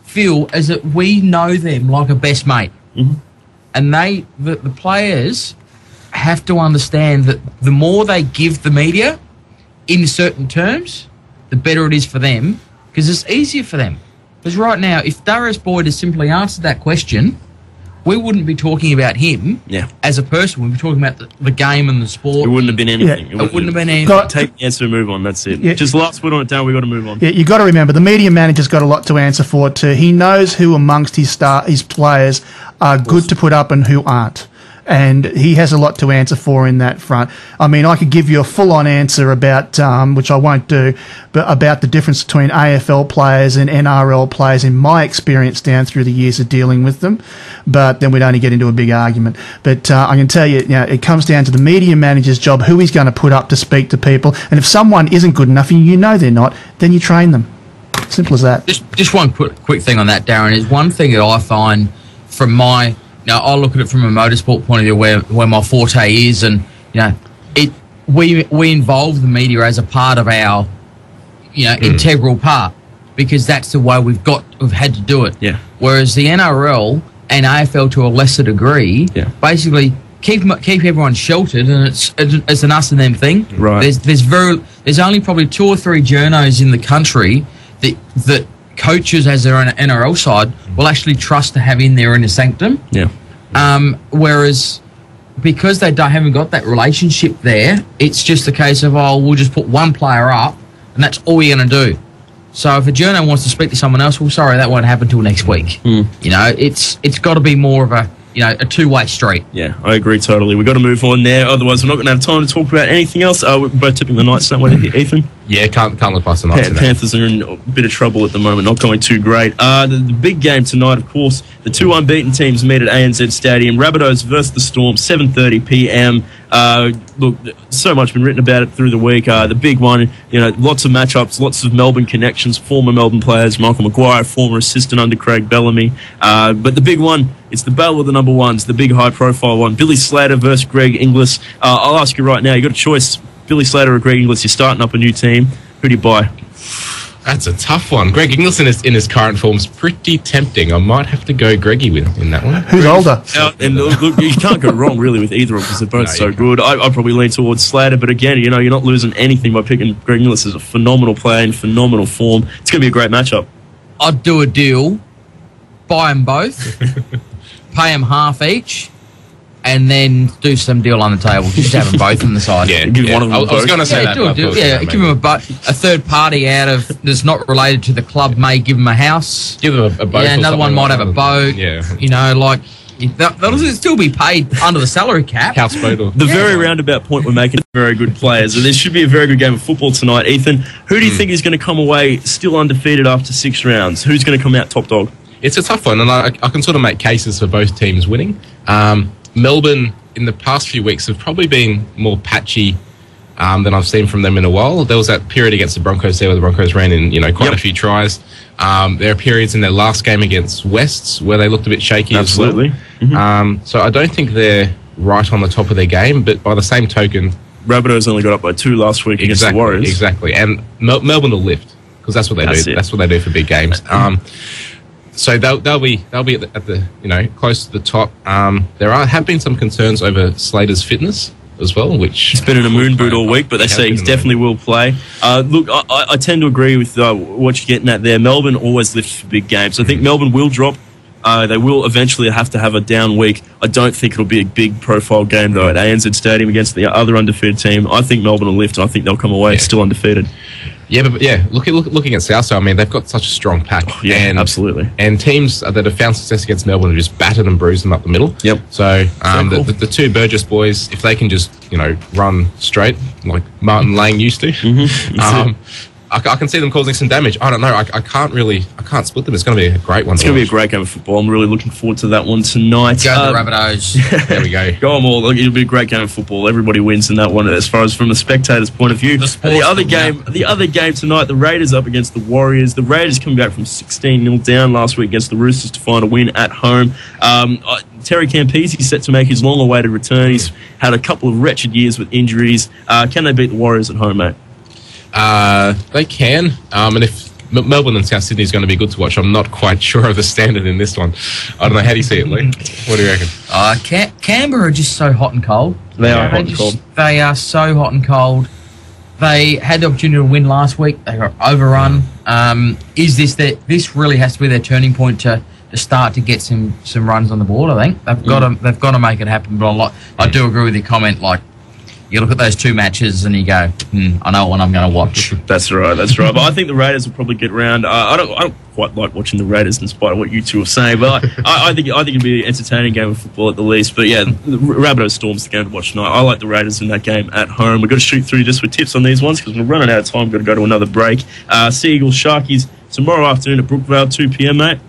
feel as that we know them like a best mate. Mm-hmm. And the players have to understand that the more they give the media in certain terms, the better it is for them because it's easier for them. Because right now, if Darius Boyd has simply answered that question, we wouldn't be talking about him as a person. We'd be talking about the game and the sport. It wouldn't have been anything. Yeah. It wouldn't have been anything. Take the answer and move on. That's it. Yeah. Just last word on it, Dan. We've got to move on. Yeah, you've got to remember, the media manager's got a lot to answer for too. He knows who amongst his players are good to put up and who aren't. And he has a lot to answer for in that front. I mean, I could give you a full-on answer about, which I won't do, but about the difference between AFL players and NRL players in my experience down through the years of dealing with them. But then we'd only get into a big argument. But I can tell you, it comes down to the media manager's job, who he's going to put up to speak to people. And if someone isn't good enough and you know they're not, then you train them. Simple as that. Just one quick thing on that, Darren, is one thing that I find from my... Now, I look at it from a motorsport point of view where my forte is, and we involve the media as a part of our integral part because that's the way we've had to do it. Yeah. Whereas the NRL and AFL to a lesser degree, basically keep everyone sheltered, and it's an us and them thing. Right. There's only probably 2 or 3 journos in the country that coaches as their own NRL side will actually trust to have in their inner sanctum. Yeah. Whereas because they haven't got that relationship there, it's just a case of, we'll just put one player up and that's all you're going to do. So if a journo wants to speak to someone else, well, sorry, that won't happen till next week. Mm. It's got to be more of a a two-way street. Yeah, I agree totally. We've got to move on there. Otherwise, we're not going to have time to talk about anything else. We're both tipping the Knights that way, Ethan. Yeah, can't look past the Knights. Panthers are in a bit of trouble at the moment, not going too great. The big game tonight, of course, the two unbeaten teams meet at ANZ Stadium. Rabbitohs versus the Storm, 7:30 p.m. Look, so much been written about it through the week. The big one, lots of matchups, lots of Melbourne connections, former Melbourne players, Michael Maguire, former assistant under Craig Bellamy. But the big one, it's the battle of the number ones, the big high-profile one. Billy Slater versus Greg Inglis. I'll ask you right now, you got a choice, Billy Slater or Greg Inglis. You're starting up a new team. Who do you buy? That's a tough one. Greg Inglis in his current form is pretty tempting. I might have to go Greggy in that one. Who's older? And look, you can't go wrong really with either of them because they're both so good. I'd probably lean towards Slater, but again, you're not losing anything by picking Greg Inglis as a phenomenal player in phenomenal form. It's going to be a great matchup. I'd do a deal, buy them both, pay them half each, and then do some deal on the table. Just have them both on the side. Yeah, give one of them. I was going to say that. Give them a third party out of that's not related to the club may give them a house. Give them a boat. Yeah, another one might have a boat. Yeah, they'll still be paid under the salary cap. Houseboat. The very roundabout point we're making, very good players. And this should be a very good game of football tonight. Ethan, who do you think is going to come away still undefeated after 6 rounds? Who's going to come out top dog? It's a tough one, and I can sort of make cases for both teams winning. Melbourne, in the past few weeks, have probably been more patchy than I've seen from them in a while. There was that period against the Broncos there where the Broncos ran in, quite a few tries. There are periods in their last game against Wests where they looked a bit shaky as well. Mm-hmm. So I don't think they're right on the top of their game, but by the same token... Rabbitohs only got up by 2 last week against the Warriors. Exactly, and Melbourne will lift, because that's what they do. That's what they do for big games. So they'll be at the close to the top. There have been some concerns over Slater's fitness as well, which he's been in a moon boot all week, but they say he definitely will play. Look, I tend to agree with what you're getting at there. Melbourne always lifts for big games. I think Melbourne will drop. They will eventually have to have a down week. I don't think it'll be a big profile game though at ANZ Stadium against the other undefeated team. I think Melbourne will lift, and I think they'll come away still undefeated. Yeah, but looking at South, I mean, they've got such a strong pack. Absolutely. And teams that have found success against Melbourne have just battered and bruised them up the middle. Yep. So the two Burgess boys, if they can just run straight like Martin Lang used to, I can see them causing some damage. I don't know. I can't split them. It's going to be a great one. It's going to be a great game of football. I'm really looking forward to that one tonight. Go the Rabbitohs. There we go. Go on all. Look, it'll be a great game of football. Everybody wins in that one as far as from the spectator's point of view. The other game tonight, the Raiders up against the Warriors. The Raiders coming back from 16-0 down last week against the Roosters to find a win at home. Terry Campese set to make his long-awaited return. He's had a couple of wretched years with injuries. Can they beat the Warriors at home, mate? They can, and if Melbourne and South Sydney is going to be good to watch, I'm not quite sure of the standard in this one. I don't know. How do you see it, Lee? What do you reckon? Canberra are just so hot and cold. They are hot and cold. They are so hot and cold. They had the opportunity to win last week. They got overrun. This really has to be their turning point to start to get some runs on the board. I think they've got to make it happen. But I do agree with your comment. Like, you look at those two matches and you go, I know what I'm going to watch. That's right. But I think the Raiders will probably get round. I don't quite like watching the Raiders in spite of what you two are saying, but I think it'll be an entertaining game of football at the least. But yeah, the Rabbitohs Storm's the game to watch tonight. I like the Raiders in that game at home. We've got to shoot through just with tips on these ones because we're running out of time. We've got to go to another break. Sea Eagles Sharkies tomorrow afternoon at Brookvale, 2 p.m, mate.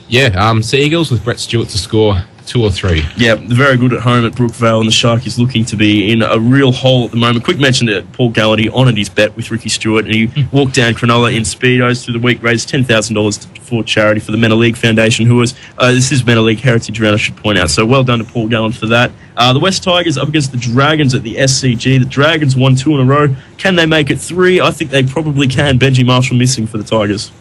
Yeah, Sea Eagles with Brett Stewart to score 2 or 3. Yeah, they're very good at home at Brookvale, and the Sharkies looking to be in a real hole at the moment. Quick mention that Paul Gallaty honoured his bet with Ricky Stewart, and he walked down Cronulla in Speedos through the week, raised $10,000 for charity for the Menna League Foundation, who was, this is Menna League Heritage Round, I should point out. So well done to Paul Gallant for that. The West Tigers up against the Dragons at the SCG. The Dragons won 2 in a row. Can they make it 3? I think they probably can. Benji Marshall missing for the Tigers.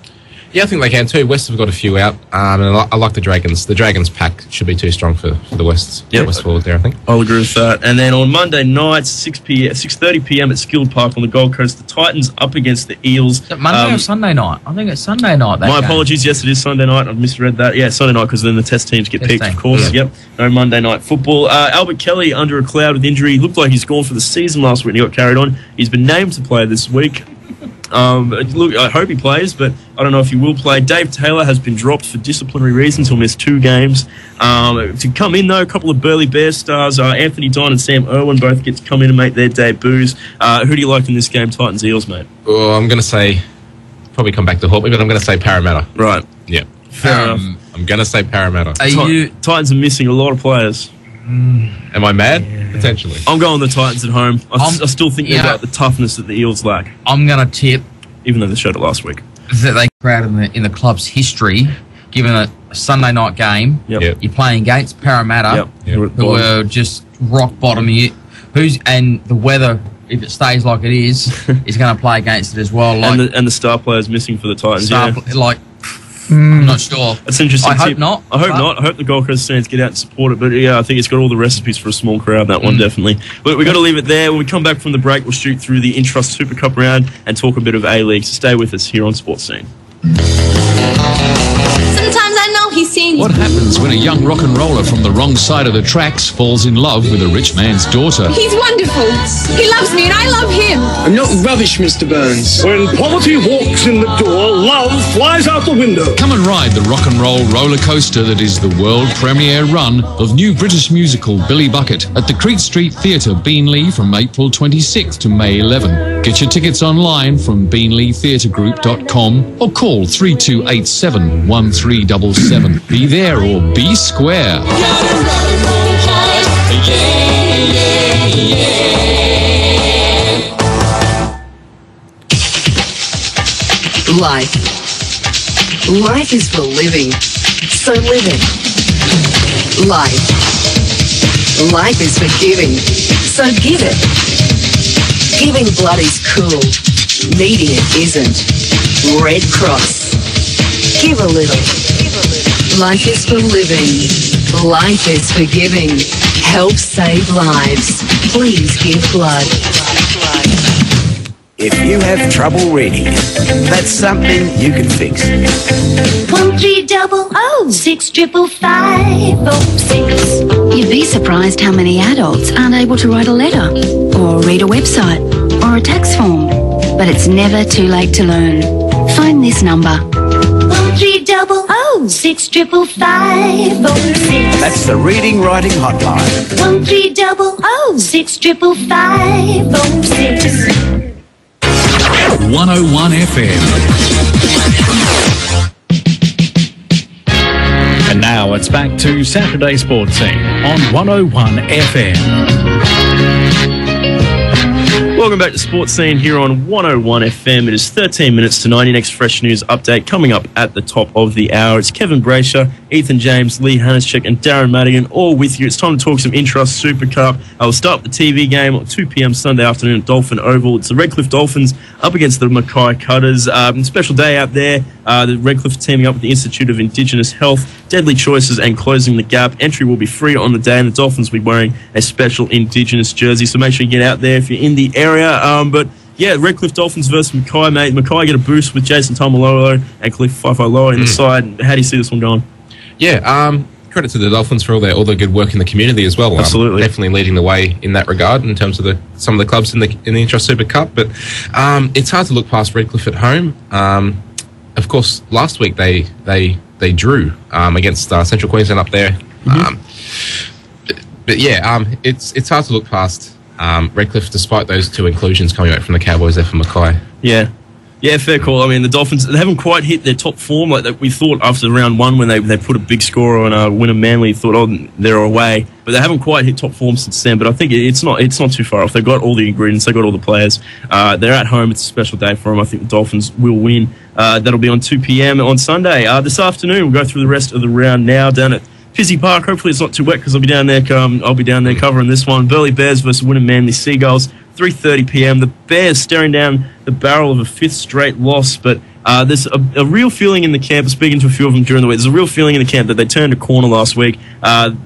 Yeah, I think they can too. West have got a few out, and I like the Dragons. The Dragons pack should be too strong for the West. Yep. West forward there, I think. I'll agree with that. And then on Monday night, 6:30 p.m. at Skilled Park on the Gold Coast, the Titans up against the Eels. Is it Monday or Sunday night? I think it's Sunday night. My apologies. Yes, it is Sunday night. I've misread that. Yeah, Sunday night because then the test teams get picked, of course. Yeah. Yep. No Monday night football. Albert Kelly under a cloud with injury. He looked like he's gone for the season last week and he got carried on. He's been named to play this week. Look, I hope he plays, but I don't know if he will play. Dave Taylor has been dropped for disciplinary reasons. He'll miss 2 games. To come in, though, a couple of Burleigh Bears stars, Anthony Don and Sam Irwin, both get to come in and make their debuts. Who do you like in this game, Titans-Eels, mate? Oh, I'm going to say, probably come back to Hawkeye, but I'm going to say Parramatta. Right. Yeah. Fair enough. I'm going to say Parramatta. Titans are missing a lot of players. Am I mad? Yeah. Potentially. I'm going the Titans at home. I still think they've got the toughness that the Eels lack. I'm going to tip, even though they showed it last week, that they crowd in the club's history, given a Sunday night game. Yep. You're playing against Parramatta, who are just rock bottom here. And the weather, if it stays like it is going to play against it as well. Like, and the star players missing for the Titans. I'm not sure. That's interesting. I hope not. I hope not. I hope the Gold Coast fans get out and support it. But yeah, I think it's got all the recipes for a small crowd, that one, definitely. But we've got to leave it there. When we come back from the break, we'll shoot through the Intrust Super Cup round and talk a bit of A-League. So stay with us here on SportzScene. Sometimes I know he's seen you. What happens when a young rock and roller from the wrong side of the tracks falls in love with a rich man's daughter? He's wonderful. He loves me and I love him. I'm not rubbish, Mr. Burns. When poverty walks in the door, love flies out the window. Come and ride the rock and roll roller coaster that is the world premiere run of new British musical Billy Bucket at the Crete Street Theatre, Beenleigh, from April 26th to May 11. Get your tickets online from beenleightheatregroup.com or call 3287 1377. Be there or be square. Life. Life is for living. So live it. Life. Life is for giving. So give it. Giving blood is cool. Needing it isn't. Red Cross. Give a little. Life is for living. Life is for giving. Help save lives. Please give blood. If you have trouble reading, that's something you can fix. 1-300-655-506. You'd be surprised how many adults aren't able to write a letter, or read a website, or a tax form. But it's never too late to learn. Phone this number. 1-300-655-506. That's the Reading Writing Hotline. 1-300-655-506. 101 FM. And now it's back to Saturday Sports Scene on 101 FM. Welcome back to Sports Scene here on 101 FM. It is 13 minutes to 9. Your next fresh news update coming up at the top of the hour. It's Kevin Braysher, Ethan James, Lee Hanatscheck and Darren Madigan all with you. It's time to talk some Intrust Super Cup. We'll start the TV game at 2 p.m. Sunday afternoon at Dolphin Oval. It's the Redcliffe Dolphins up against the Mackay Cutters. Special day out there. The Redcliffe teaming up with the Institute of Indigenous Health, Deadly Choices and Closing the Gap. Entry will be free on the day and the Dolphins will be wearing a special Indigenous jersey. So make sure you get out there if you're in the area. But yeah, Redcliffe Dolphins versus Mackay, mate. Mackay get a boost with Jason Tamalolo and Cliff Faifaloa in the side. How do you see this one going? Yeah, credit to the Dolphins for all their good work in the community as well. Absolutely, definitely leading the way in that regard in terms of some of the clubs in the Intrust Super Cup. But it's hard to look past Redcliffe at home. Of course, last week they drew against Central Queensland up there. But yeah, it's hard to look past Redcliffe despite those two inclusions coming back from the Cowboys there for Mackay. Yeah, fair call. I mean, the Dolphins, they haven't quite hit their top form like that we thought after round one when they put a big score on Wynnum Manly. Thought, oh, they're away. But they haven't quite hit top form since then. But I think it's not too far off. They've got all the ingredients. They've got all the players. They're at home. It's a special day for them. I think the Dolphins will win. That'll be on 2 p.m. on Sunday. This afternoon, we'll go through the rest of the round now down at Fizzy Park. Hopefully it's not too wet because I'll be down there covering this one. Burleigh Bears versus Wynnum Manly Seagulls, 3:30 p.m. The Bears staring down the barrel of a 5th straight loss, but there's a real feeling in the camp, speaking to a few of them during the week, there's a real feeling in the camp that they turned a corner last week.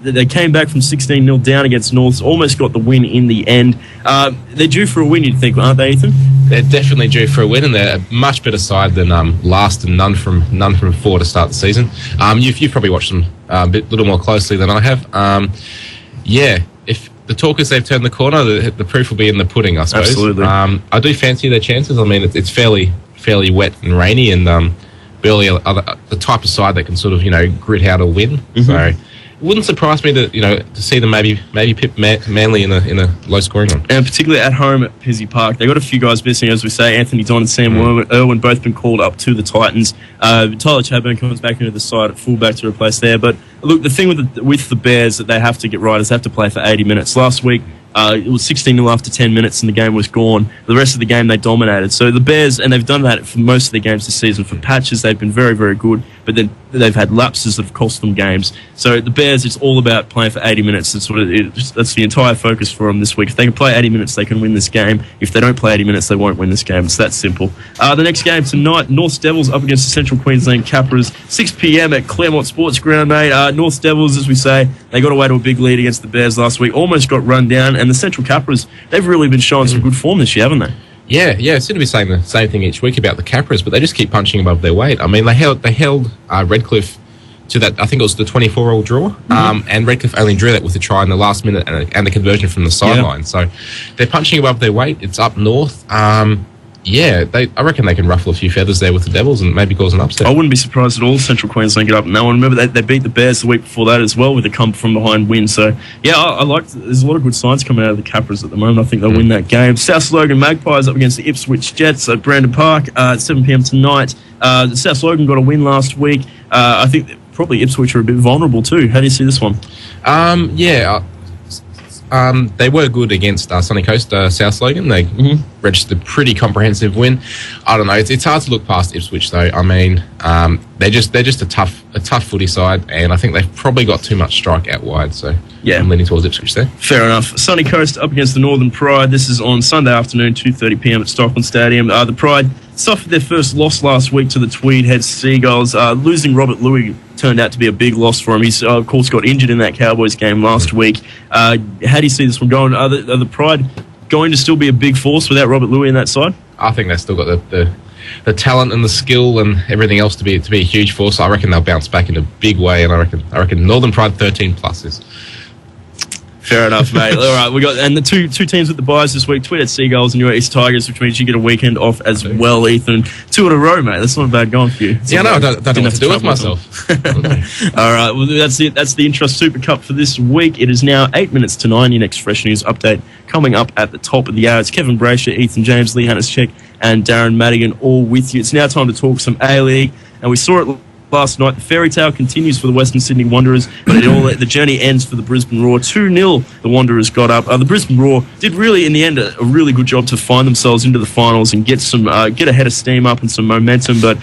They came back from 16-0 down against Norths, almost got the win in the end. They're due for a win, you'd think, aren't they, Ethan? They're definitely due for a win, and they're a much better side than last and none from 4 to start the season. You've probably watched them a little more closely than I have. the talk is they've turned the corner. The proof will be in the pudding, I suppose. Absolutely. I do fancy their chances. I mean, it's fairly wet and rainy, and Burleigh are the type of side that can sort of grit out a win. So it wouldn't surprise me to see them maybe pip Manly in a low scoring one. And particularly at home at Pizzey Park, they got a few guys missing, as we say. Anthony Don and Sam Irwin both been called up to the Titans. Tyler Chadburn comes back into the side at fullback to replace there. But look, the thing with the Bears that they have to get right is they have to play for 80 minutes. Last week, it was 16-0 after 10 minutes and the game was gone. The rest of the game they dominated. So the Bears, and they've done that for most of the games this season. For patches, they've been very, very good, but then they've had lapses that have cost them games. So the Bears, it's all about playing for 80 minutes. That's the entire focus for them this week. If they can play 80 minutes, they can win this game. If they don't play 80 minutes, they won't win this game. It's that simple. The next game tonight, North Devils up against the Central Queensland Capras, 6 p.m. at Claremont Sports Ground, mate. North Devils, as we say, they got away to a big lead against the Bears last week, almost got run down, and the Central Capras, they've really been showing some good form this year, haven't they? Yeah, seem to be saying the same thing each week about the Capras, but they just keep punching above their weight. I mean, they held Redcliffe to that, I think it was the 24-all draw, and Redcliffe only drew that with a try in the last minute and the conversion from the sideline. So they're punching above their weight. It's up north. I reckon they can ruffle a few feathers there with the Devils and maybe cause an upset. I wouldn't be surprised at all Central Queensland get up in that one. Remember, they beat the Bears the week before that as well with a come-from-behind win. So, yeah, I like. There's a lot of good signs coming out of the Capras at the moment. I think they'll win that game. South Logan Magpies up against the Ipswich Jets at Brandon Park at 7 p.m. tonight. South Logan got a win last week. I think probably Ipswich are a bit vulnerable too. How do you see this one? They were good against Sunny Coast, South Logan. They registered a pretty comprehensive win. I don't know. It's hard to look past Ipswich, though. I mean, they're just a tough footy side, and I think they've probably got too much strike out wide. So yeah, I'm leaning towards Ipswich there. Fair enough. Sunny Coast up against the Northern Pride. This is on Sunday afternoon, 2:30 p.m. at Stockland Stadium. The Pride suffered their first loss last week to the Tweed Head Seagulls. Losing Robert Louis turned out to be a big loss for him. He's, of course, got injured in that Cowboys game last week. How do you see this one going? Are the Pride going to still be a big force without Robert Louis in that side? I think they've still got the talent and the skill and everything else to be a huge force. I reckon they'll bounce back in a big way, and I reckon Northern Pride 13+ is. Fair enough, mate. All right, we got the two teams with the buys this week: Tweed Seagulls and your East Tigers, which means you get a weekend off as well, Ethan. 2 in a row, mate. That's not a bad going for you. I don't know what to do with myself. All right, well, that's it. That's the Intrust Super Cup for this week. It is now 8 minutes to 9. Your next fresh news update coming up at the top of the hour. It's Kevin Braysher, Ethan James, Lee Hanatscheck, and Darren Madigan all with you. It's now time to talk some A-League, and we saw it last night. The fairy tale continues for the Western Sydney Wanderers, but the journey ends for the Brisbane Roar. 2-0 the Wanderers got up. The Brisbane Roar did really, in the end, a really good job to find themselves into the finals and get a head of steam up and some momentum, but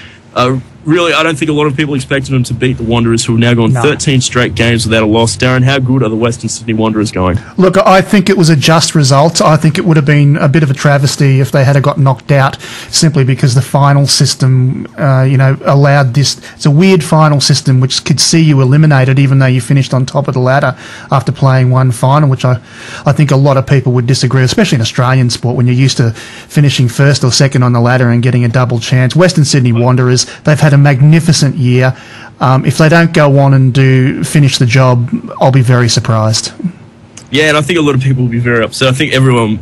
really, I don't think a lot of people expected them to beat the Wanderers, who have now gone 13 straight games without a loss. Darren, how good are the Western Sydney Wanderers going? Look, I think it was a just result. I think it would have been a bit of a travesty if they had got knocked out simply because the final system, allowed this. It's a weird final system which could see you eliminated even though you finished on top of the ladder after playing one final, which I think a lot of people would disagree, especially in Australian sport when you're used to finishing first or second on the ladder and getting a double chance. Western Sydney Wanderers, they've had a magnificent year. If they don't go on and finish the job, I'll be very surprised. Yeah, and I think a lot of people will be very upset. I think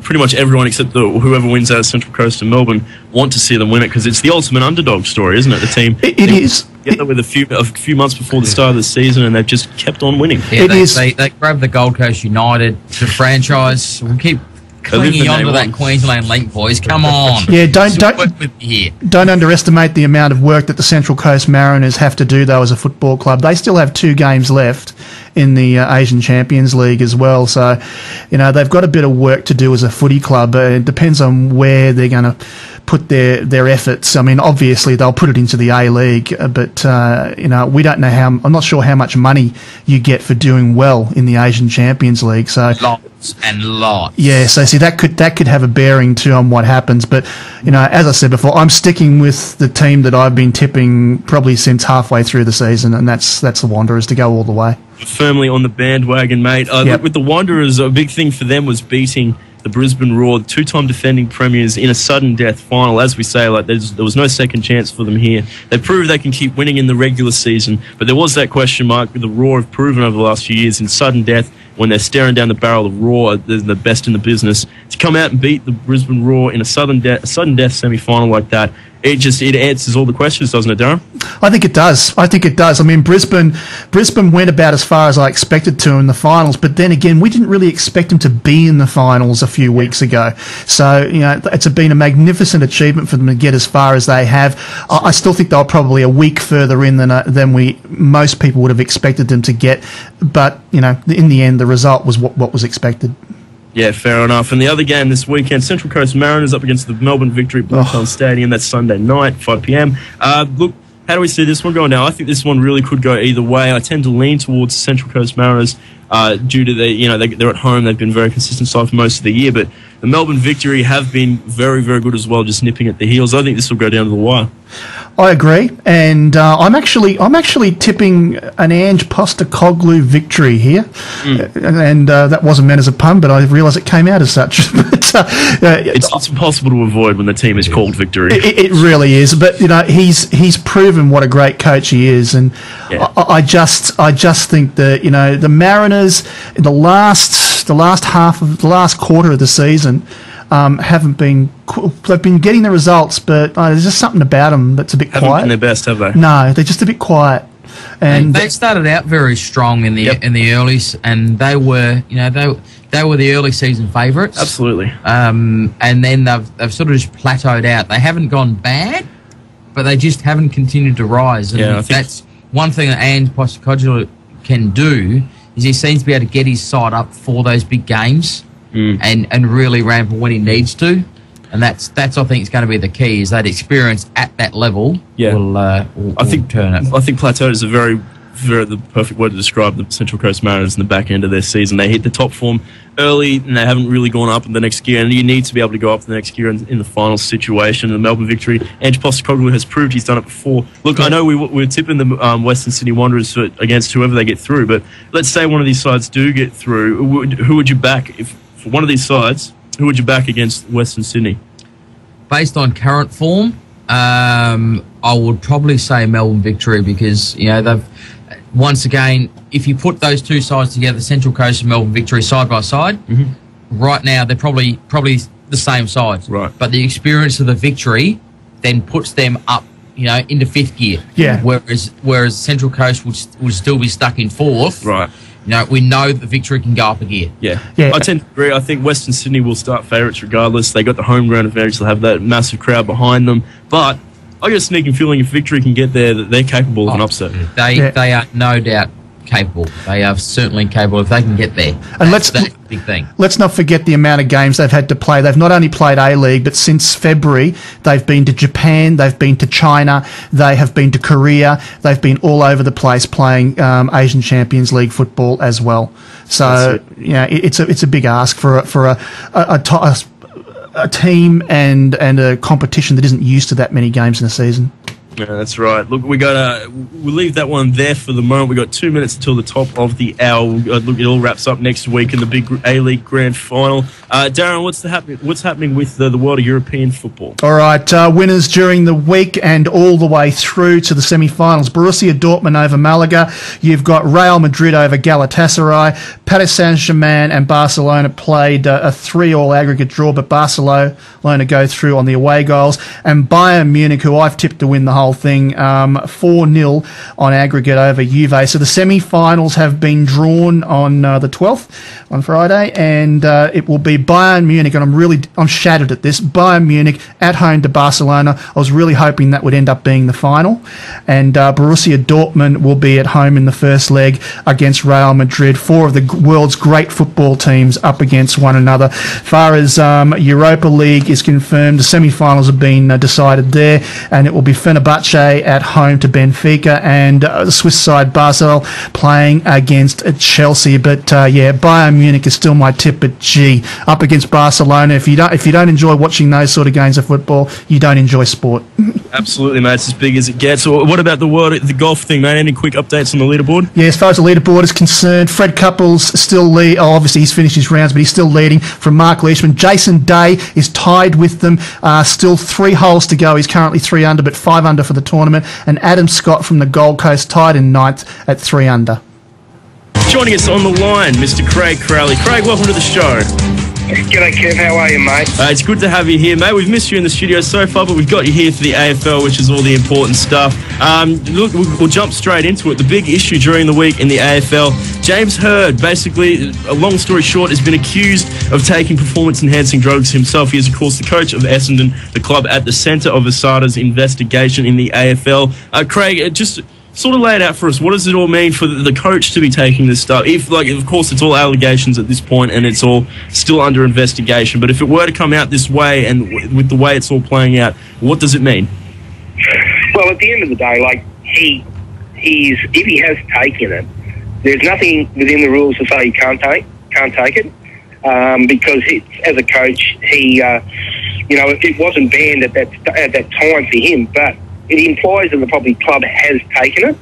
pretty much everyone except whoever wins out of Central Coast and Melbourne want to see them win it because it's the ultimate underdog story, isn't it? The team. It is. Together with a few months before the start of the season, and they've just kept on winning. Yeah, they grabbed the Gold Coast United, the franchise. We'll keep clinging on to that Queensland link, boys. Come on. Yeah, don't underestimate the amount of work that the Central Coast Mariners have to do, though, as a football club. They still have 2 games left in the Asian Champions League as well. So, they've got a bit of work to do as a footy club. It depends on where they're going to put their efforts. I mean, obviously they'll put it into the A-League, but we don't know I'm not sure how much money you get for doing well in the Asian Champions League. So lots and lots. Yeah, so see that could have a bearing too on what happens. But as I said before, I'm sticking with the team that I've been tipping probably since halfway through the season, and that's the Wanderers to go all the way. Firmly on the bandwagon, mate. Look, with the Wanderers, a big thing for them was beating the Brisbane Roar, 2-time defending premiers, in a sudden death final. As we say, there was no second chance for them here. They proved they can keep winning in the regular season, but there was that question mark. The Roar have proven over the last few years in sudden death when they're staring down the barrel of Raw, they're the best in the business. To come out and beat the Brisbane Raw in a sudden death semi-final like that, it answers all the questions, doesn't it, Darren? I think it does. I mean, Brisbane went about as far as I expected to in the finals, but then again, we didn't really expect them to be in the finals a few weeks ago. So, it's been a magnificent achievement for them to get as far as they have. I still think they were probably a week further in than most people would have expected them to get. But, in the end, the result was what was expected. Yeah, fair enough. And the other game this weekend, Central Coast Mariners up against the Melbourne Victory at Blundstone Stadium. That's Sunday night, 5 p.m. Look, how do we see this one going now? I think this one really could go either way. I tend to lean towards Central Coast Mariners due to they're at home. They've been very consistent side for most of the year, but the Melbourne Victory have been very, very good as well, just nipping at the heels. I think this will go down to the wire. I agree, and I'm actually tipping an Ange Postecoglou victory here, and that wasn't meant as a pun, but I realise it came out as such. But, it's impossible to avoid when the team is called Victory. It really is, but he's proven what a great coach he is, and I just think that the Mariners in the last quarter of the season. They've been getting the results, but there's just something about them that's a bit quiet. Haven't been their best, have they? No, they're just a bit quiet. And they started out very strong in the earlies, and they were they were the early season favourites. Absolutely. And then they've sort of just plateaued out. They haven't gone bad, but they just haven't continued to rise. And I think that's one thing that Ange Postecoglou can do is he seems to be able to get his side up for those big games. And really ramp when he needs to, and that's I think is going to be the key. Is that experience at that level will turn it. I think plateau is the perfect word to describe the Central Coast Mariners in the back end of their season. They hit the top form early, and they haven't really gone up in the next year. And you need to be able to go up the next year in the final situation. The Melbourne Victory, Ange Postecoglou has proved he's done it before. Look, I know we're tipping the Western Sydney Wanderers against whoever they get through, but let's say one of these sides do get through. Who would you back for one of these sides? Who would you back against Western Sydney? Based on current form, I would probably say Melbourne Victory because they've once again, if you put those two sides together, Central Coast and Melbourne Victory side by side, right now they're probably the same sides. Right. But the experience of the Victory then puts them up, into fifth gear. Yeah. Whereas Central Coast would still be stuck in fourth. Right. We know that the Victory can go up a gear. Yeah. I tend to agree. I think Western Sydney will start favourites regardless. They got the home ground advantage. They'll have that massive crowd behind them. But I get a sneaking feeling if Victory can get there, that they're capable of an upset. They are no doubt capable. They are certainly capable if they can get there. And that's a big thing. Let's not forget the amount of games they've had to play. They've not only played A-League, but since February, they've been to Japan, they've been to China, they have been to Korea, they've been all over the place playing Asian Champions League football as well. So, it's a big ask for a team and a competition that isn't used to that many games in a season. Yeah, that's right. Look, we'll leave that one there for the moment. We've got 2 minutes until the top of the hour. Look, it all wraps up next week in the big A-League Grand Final. Darren, what's happening with the world of European football? All right, winners during the week and all the way through to the semi-finals. Borussia Dortmund over Malaga. You've got Real Madrid over Galatasaray. Paris Saint-Germain and Barcelona played a 3-3 aggregate draw, but Barcelona go through on the away goals. And Bayern Munich, who I've tipped to win the whole thing, 4-0 on aggregate over Juve. So the semi-finals have been drawn on the 12th, on Friday, and it will be Bayern Munich, and I'm shattered at this. Bayern Munich at home to Barcelona. I was really hoping that would end up being the final. And Borussia Dortmund will be at home in the first leg against Real Madrid. 4 of the world's great football teams up against one another. As far as Europa League is confirmed, the semi-finals have been decided there, and it will be Fenerbahce at home to Benfica, and the Swiss side Basel playing against Chelsea. But Bayern Munich is still my tip. But up against Barcelona, if you don't enjoy watching those sort of games of football, you don't enjoy sport. Absolutely, mate. It's as big as it gets. What about the golf thing, mate? Any quick updates on the leaderboard? Yeah, as far as the leaderboard is concerned, Fred Couples still lead. Oh, obviously he's finished his rounds, but he's still leading from Mark Leishman. Jason Day is tied with them. Still 3 holes to go. He's currently 3 under, but 5 under for the tournament. And Adam Scott from the Gold Coast tied in 9th at 3 under. Joining us on the line, Mr. Craig Crowley. Craig, welcome to the show. G'day, Kev. How are you, mate? It's good to have you here, mate. We've missed you in the studio so far, but we've got you here for the AFL, which is all the important stuff. Look, we'll jump straight into it. The big issue during the week in the AFL, James Hird, basically, a long story short, has been accused of taking performance-enhancing drugs himself. He is, of course, the coach of Essendon, the club at the centre of Asada's investigation in the AFL. Craig, just sort of lay it out for us. What does it all mean for the coach to be taking this stuff? If, like, of course, it's all allegations at this point and it's all still under investigation, but if it were to come out this way and with the way it's all playing out, what does it mean? Well, at the end of the day, like, if he has taken it, there's nothing within the rules to say he can't take it, because as a coach, it wasn't banned at that time for him, but it implies that the public club has taken it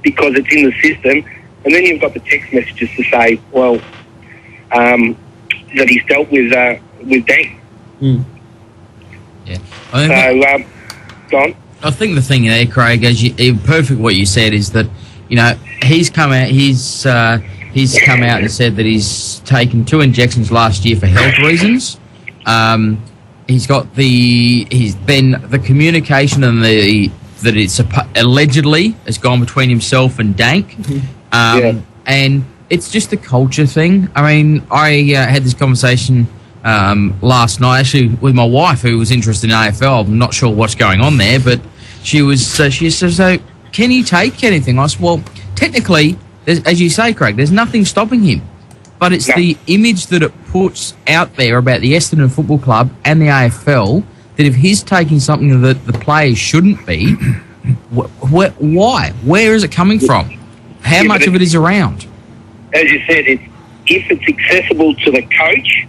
because it's in the system, and then you've got the text messages to say, well, that he's dealt with Dan. Yeah. Go on. I think the thing there, Craig, perfect what you said is that, he's come out and said that he's taken 2 injections last year for health reasons. He's got the communication and that it's allegedly has gone between himself and Dank, and it's just a culture thing. I mean, I had this conversation last night actually with my wife, who was interested in AFL. I'm not sure what's going on there, but she said, so can he take anything? I said, well, technically, as you say, Craig, there's nothing stopping him. But it's the image that it puts out there about the Essendon Football Club and the AFL, that if he's taking something that the players shouldn't be, why? Where is it coming from? How much of it is around? As you said, if it's accessible to the coach,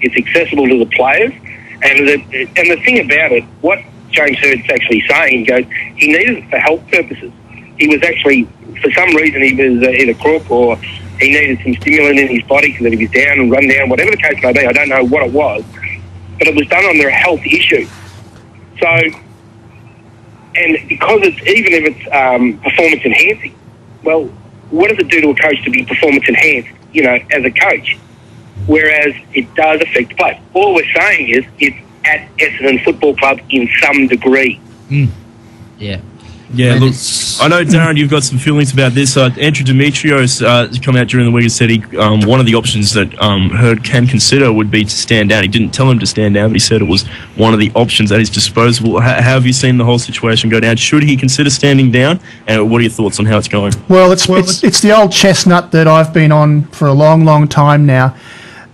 it's accessible to the players. And the thing about it, what James Hird's actually saying, he goes, he needed it for health purposes. He was actually, for some reason, he was either crook or he needed some stimulant in his body because he was down and run down, whatever the case may be. I don't know what it was, but it was done under a health issue. So, and because even if it's performance enhancing, well, what does it do to a coach to be performance enhanced, as a coach? Whereas it does affect the players. All we're saying is it's at Essendon Football Club in some degree. Yeah. Yeah, look, I know, Darren, you've got some feelings about this. Andrew Demetrios has come out during the week and said one of the options that Hird can consider would be to stand down. He didn't tell him to stand down, but he said it was one of the options at his disposal. How have you seen the whole situation go down? Should he consider standing down? And what are your thoughts on how it's going? Well, it's the old chestnut that I've been on for a long, long time now.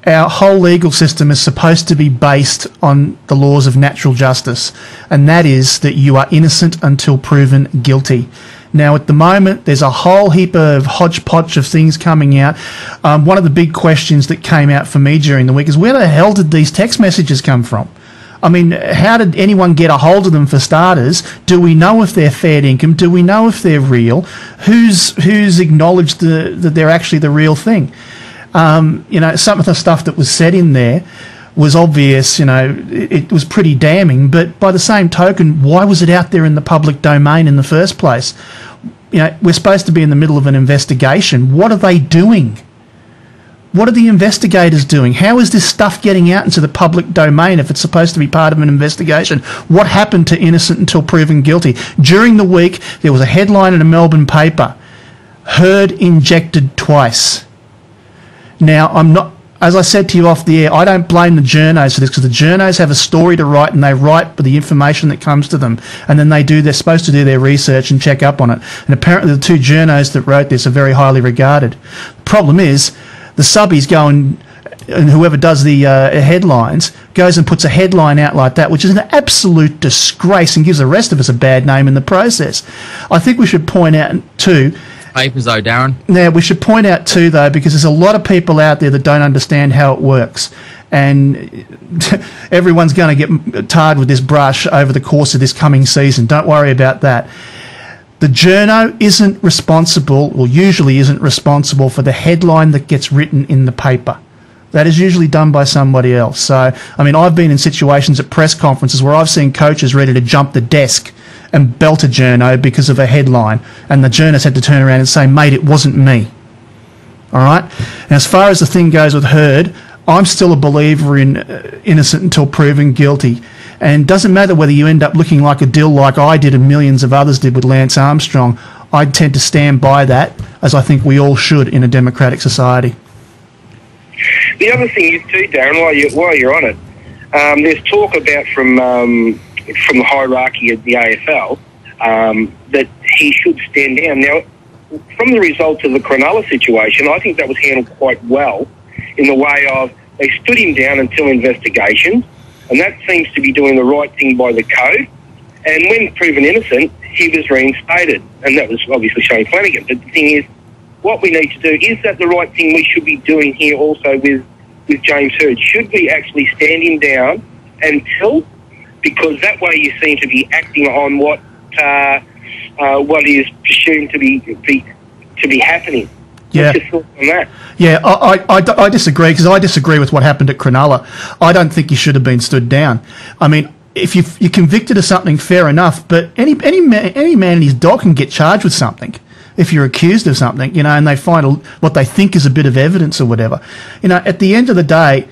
Our whole legal system is supposed to be based on the laws of natural justice, and that is that you are innocent until proven guilty. Now, at the moment, there's a whole heap of hodgepodge of things coming out. One of the big questions that came out for me during the week is, where the hell did these text messages come from? I mean, how did anyone get a hold of them, for starters? Do we know if they're fair income? Do we know if they're real? Who's acknowledged that they're actually the real thing? Some of the stuff that was said in there was obvious, it was pretty damning, but by the same token, why was it out there in the public domain in the first place? We're supposed to be in the middle of an investigation. What are they doing? What are the investigators doing? How is this stuff getting out into the public domain if it's supposed to be part of an investigation? What happened to innocent until proven guilty? During the week, there was a headline in a Melbourne paper, Hird injected twice. Now, as I said to you off the air, I don't blame the journos for this, because the journos have a story to write and they write for the information that comes to them, and then they're supposed to do their research and check up on it. And apparently the 2 journos that wrote this are very highly regarded. The problem is the subbies go and whoever does the headlines goes and puts a headline out like that, which is an absolute disgrace and gives the rest of us a bad name in the process. I think we should point out too, papers though, Darren. Now, we should point out too, though, because there's a lot of people out there that don't understand how it works, and everyone's going to get tarred with this brush over the course of this coming season. Don't worry about that. The journo isn't responsible, or usually isn't responsible, for the headline that gets written in the paper. That is usually done by somebody else. So, I mean, I've been in situations at press conferences where I've seen coaches ready to jump the desk and belt a journo because of a headline, and the journalist had to turn around and say, mate, it wasn't me. All right? And as far as the thing goes with Heard, I'm still a believer in innocent until proven guilty. And it doesn't matter whether you end up looking like a dill like I did and millions of others did with Lance Armstrong. I tend to stand by that, as I think we all should in a democratic society. The other thing is too, Darren, while you're on it, there's talk about from the hierarchy of the AFL that he should stand down. Now, from the results of the Cronulla situation, I think that was handled quite well in the way of they stood him down until investigation, and that seems to be doing the right thing by the code. And when proven innocent, he was reinstated, and that was obviously Shane Flanagan. But the thing is, what we need to do, is that the right thing we should be doing here also with James Heard? Should we actually stand him down until, because that way you seem to be acting on what is presumed to be happening. Yeah. What's your thoughts on that? Yeah, I disagree, because I disagree with what happened at Cronulla. I don't think he should have been stood down. I mean, if you're convicted of something, fair enough, but any man and his dog can get charged with something if you're accused of something, you know, and they find what they think is a bit of evidence or whatever. You know, at the end of the day,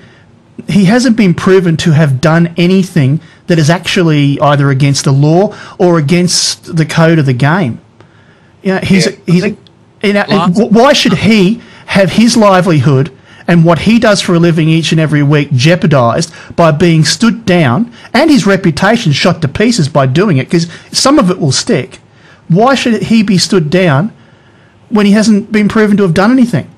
he hasn't been proven to have done anything that is actually either against the law or against the code of the game. You know, why should he have his livelihood and what he does for a living each and every week jeopardised by being stood down, and his reputation shot to pieces by doing it, because some of it will stick? Why should he be stood down when he hasn't been proven to have done anything?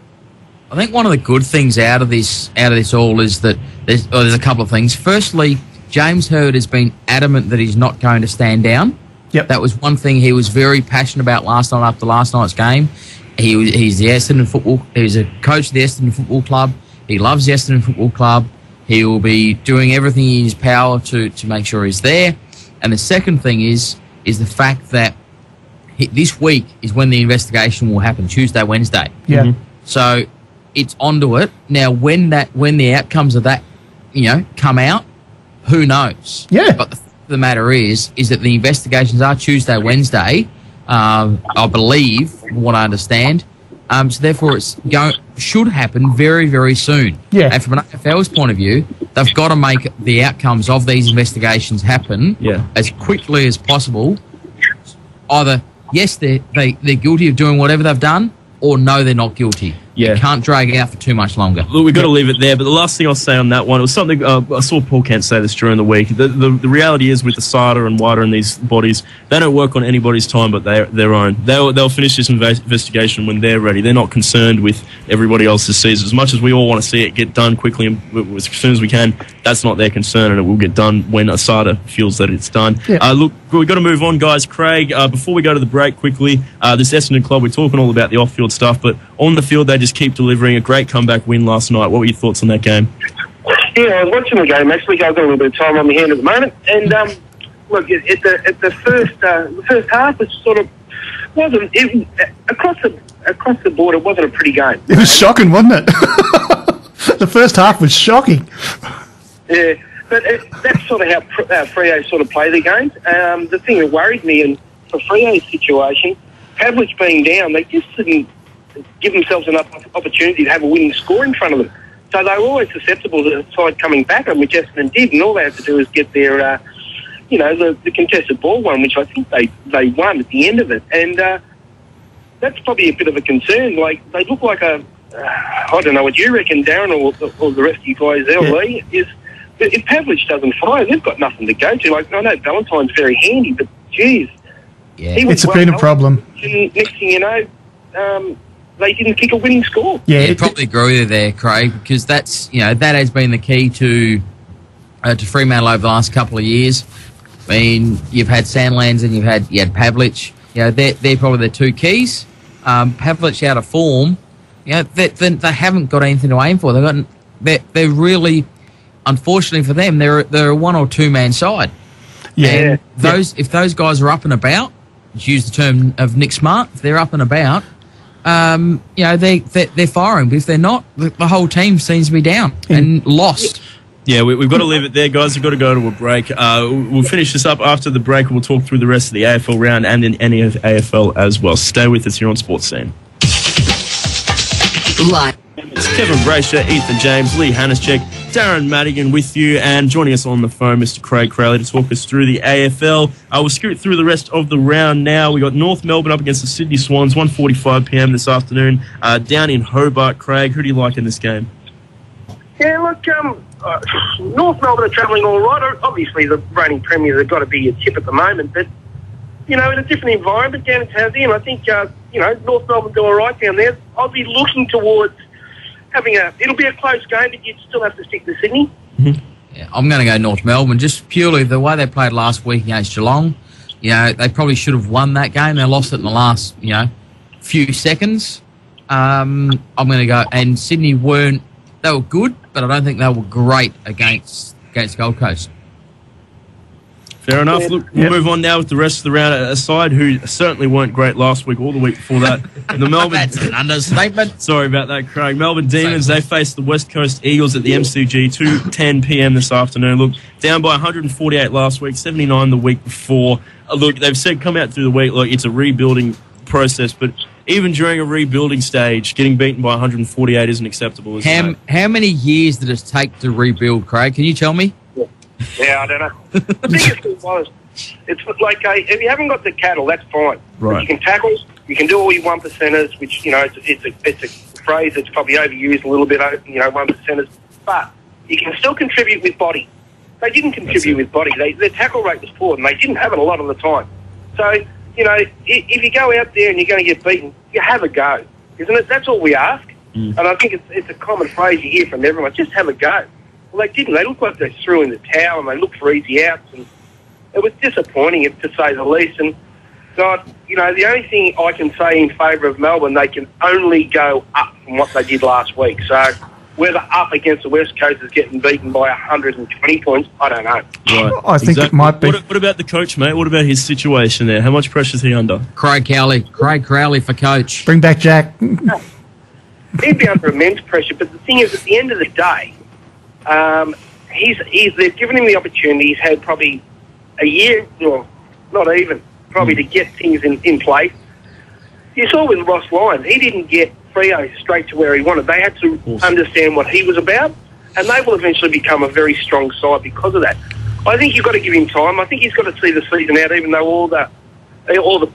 I think one of the good things out of this all is that there's a couple of things. Firstly, James Heard has been adamant that he's not going to stand down. Yep. That was one thing he was very passionate about last night after last night's game. He's the Essendon football. He's a coach of the Essendon Football Club. He loves the Essendon Football Club. He will be doing everything in his power to make sure he's there. And the second thing is the fact that this week is when the investigation will happen, Tuesday, Wednesday. Yeah. Mm-hmm. So it's onto it now. When the outcomes of that, you know, come out, who knows? Yeah. But the fact of the matter is that the investigations are Tuesday, Wednesday. I believe, from what I understand. So therefore, should happen very, very soon. Yeah. And from an AFL's point of view, they've got to make the outcomes of these investigations happen as quickly as possible. Either yes, they're guilty of doing whatever they've done, or no, they're not guilty. Yeah. You can't drag it out for too much longer. Look, we've got to leave it there. But the last thing I'll say on that one, it was something I saw Paul Kent say this during the week. The reality is, with the SADA and WADA and these bodies, they don't work on anybody's time but their own. They'll finish this investigation when they're ready. They're not concerned with everybody else's season. As much as we all want to see it get done quickly and as soon as we can, that's not their concern, and it will get done when a SADA feels that it's done. Yeah. Look, we've got to move on, guys. Craig, before we go to the break quickly, this Essendon club, we're talking all about the off-field stuff, but on the field, they just keep delivering. A great comeback win last night. What were your thoughts on that game? Yeah, I was watching the game actually. I've got a little bit of time on my hand at the moment, and look, at the first half, it sort of wasn't across the board. It wasn't a pretty game. It was shocking, wasn't it? The first half was shocking. Yeah, but that's sort of how Freo sort of play the games. The thing that worried me, and for Freo's situation, Pavlich being down, they just didn't give themselves enough opportunity to have a winning score in front of them. So they were always susceptible to the side coming back, which Essendon did, and all they had to do was get their, the contested ball one, which I think they won at the end of it. And that's probably a bit of a concern. Like, they look like I don't know what you reckon, Darren, or the rest of you guys there, Lee, is if Pavlich doesn't fire, they've got nothing to go to. Like, I know Valentine's very handy, but geez. Yeah. It's been a problem. And next thing you know, they didn't kick a winning score. Yeah, I probably agree with you there, Craig, because that's that has been the key to Fremantle over the last couple of years. I mean, you've had Sandlands and you had Pavlich. They're probably the two keys. Pavlich out of form. They haven't got anything to aim for. They're really, unfortunately for them, they're a one or two man side. Yeah. And if those guys are up and about, to use the term of Nick Smart, if they're up and about, they're firing. But if they're not, the whole team seems to be down and lost. Yeah, we've got to leave it there, guys. We've got to go to a break. We'll finish this up after the break. We'll talk through the rest of the AFL round and in any of AFL as well. Stay with us here on SportzScene. Live. It's Kevin Braysher, Ethan James, Lee Hanatscheck, Darren Madigan with you, and joining us on the phone, Mr. Craig Crowley, to talk us through the AFL. We'll scoot through the rest of the round now. We got North Melbourne up against the Sydney Swans, 1:45 p.m. this afternoon, down in Hobart. Craig, who do you like in this game? Yeah, look, North Melbourne are travelling all right. Obviously, the reigning premiers have got to be a tip at the moment, but, you know, in a different environment down in Tassie, and I think, North Melbourne do all right down there. I'll be looking towards it'll be a close game, but you'd still have to stick to Sydney. Mm-hmm. Yeah, I'm going to go North Melbourne, just purely the way they played last week against Geelong. You know, they probably should have won that game. They lost it in the last, few seconds. I'm going to go, and Sydney they were good, but I don't think they were great against Gold Coast. Fair enough. Look, we'll move on now with the rest of the round. A side who certainly weren't great last week or the week before that. The Melbourne. That's an understatement. Sorry about that, Craig. Melbourne Demons, they faced the West Coast Eagles at the MCG, 2:10 p.m. this afternoon. Look, down by 148 last week, 79 the week before. Look, they've said come out through the week, look, it's a rebuilding process, but even during a rebuilding stage, getting beaten by 148 isn't acceptable, is it? How many years did it take to rebuild, Craig? Can you tell me? Yeah, I don't know. The biggest thing was, it's like, if you haven't got the cattle, that's fine. Right. But you can tackle, you can do all your 1%ers, which, it's a phrase that's probably overused a little bit, 1%ers, but you can still contribute with body. They didn't contribute with body. Their tackle rate was poor, and they didn't have it a lot of the time. So, if you go out there and you're going to get beaten, you have a go, isn't it? That's all we ask. And I think it's a common phrase you hear from everyone, just have a go. Well, they didn't. They looked like they threw in the towel, and they looked for easy outs, and it was disappointing, to say the least. And, God, the only thing I can say in favour of Melbourne, they can only go up from what they did last week. So whether up against the West Coast is getting beaten by 120 points, I don't know. Right. I think it might be. What about the coach, mate? What about his situation there? How much pressure is he under? Craig Crowley for coach. Bring back Jack. He'd be under immense pressure, but the thing is, at the end of the day, they've given him the opportunity. He's had probably a year, or not even, probably to get things in place. You saw with Ross Lyons, he didn't get Freo straight to where he wanted. They had to understand what he was about, and they will eventually become a very strong side because of that. I think you've got to give him time. I think he's got to see the season out, even though all the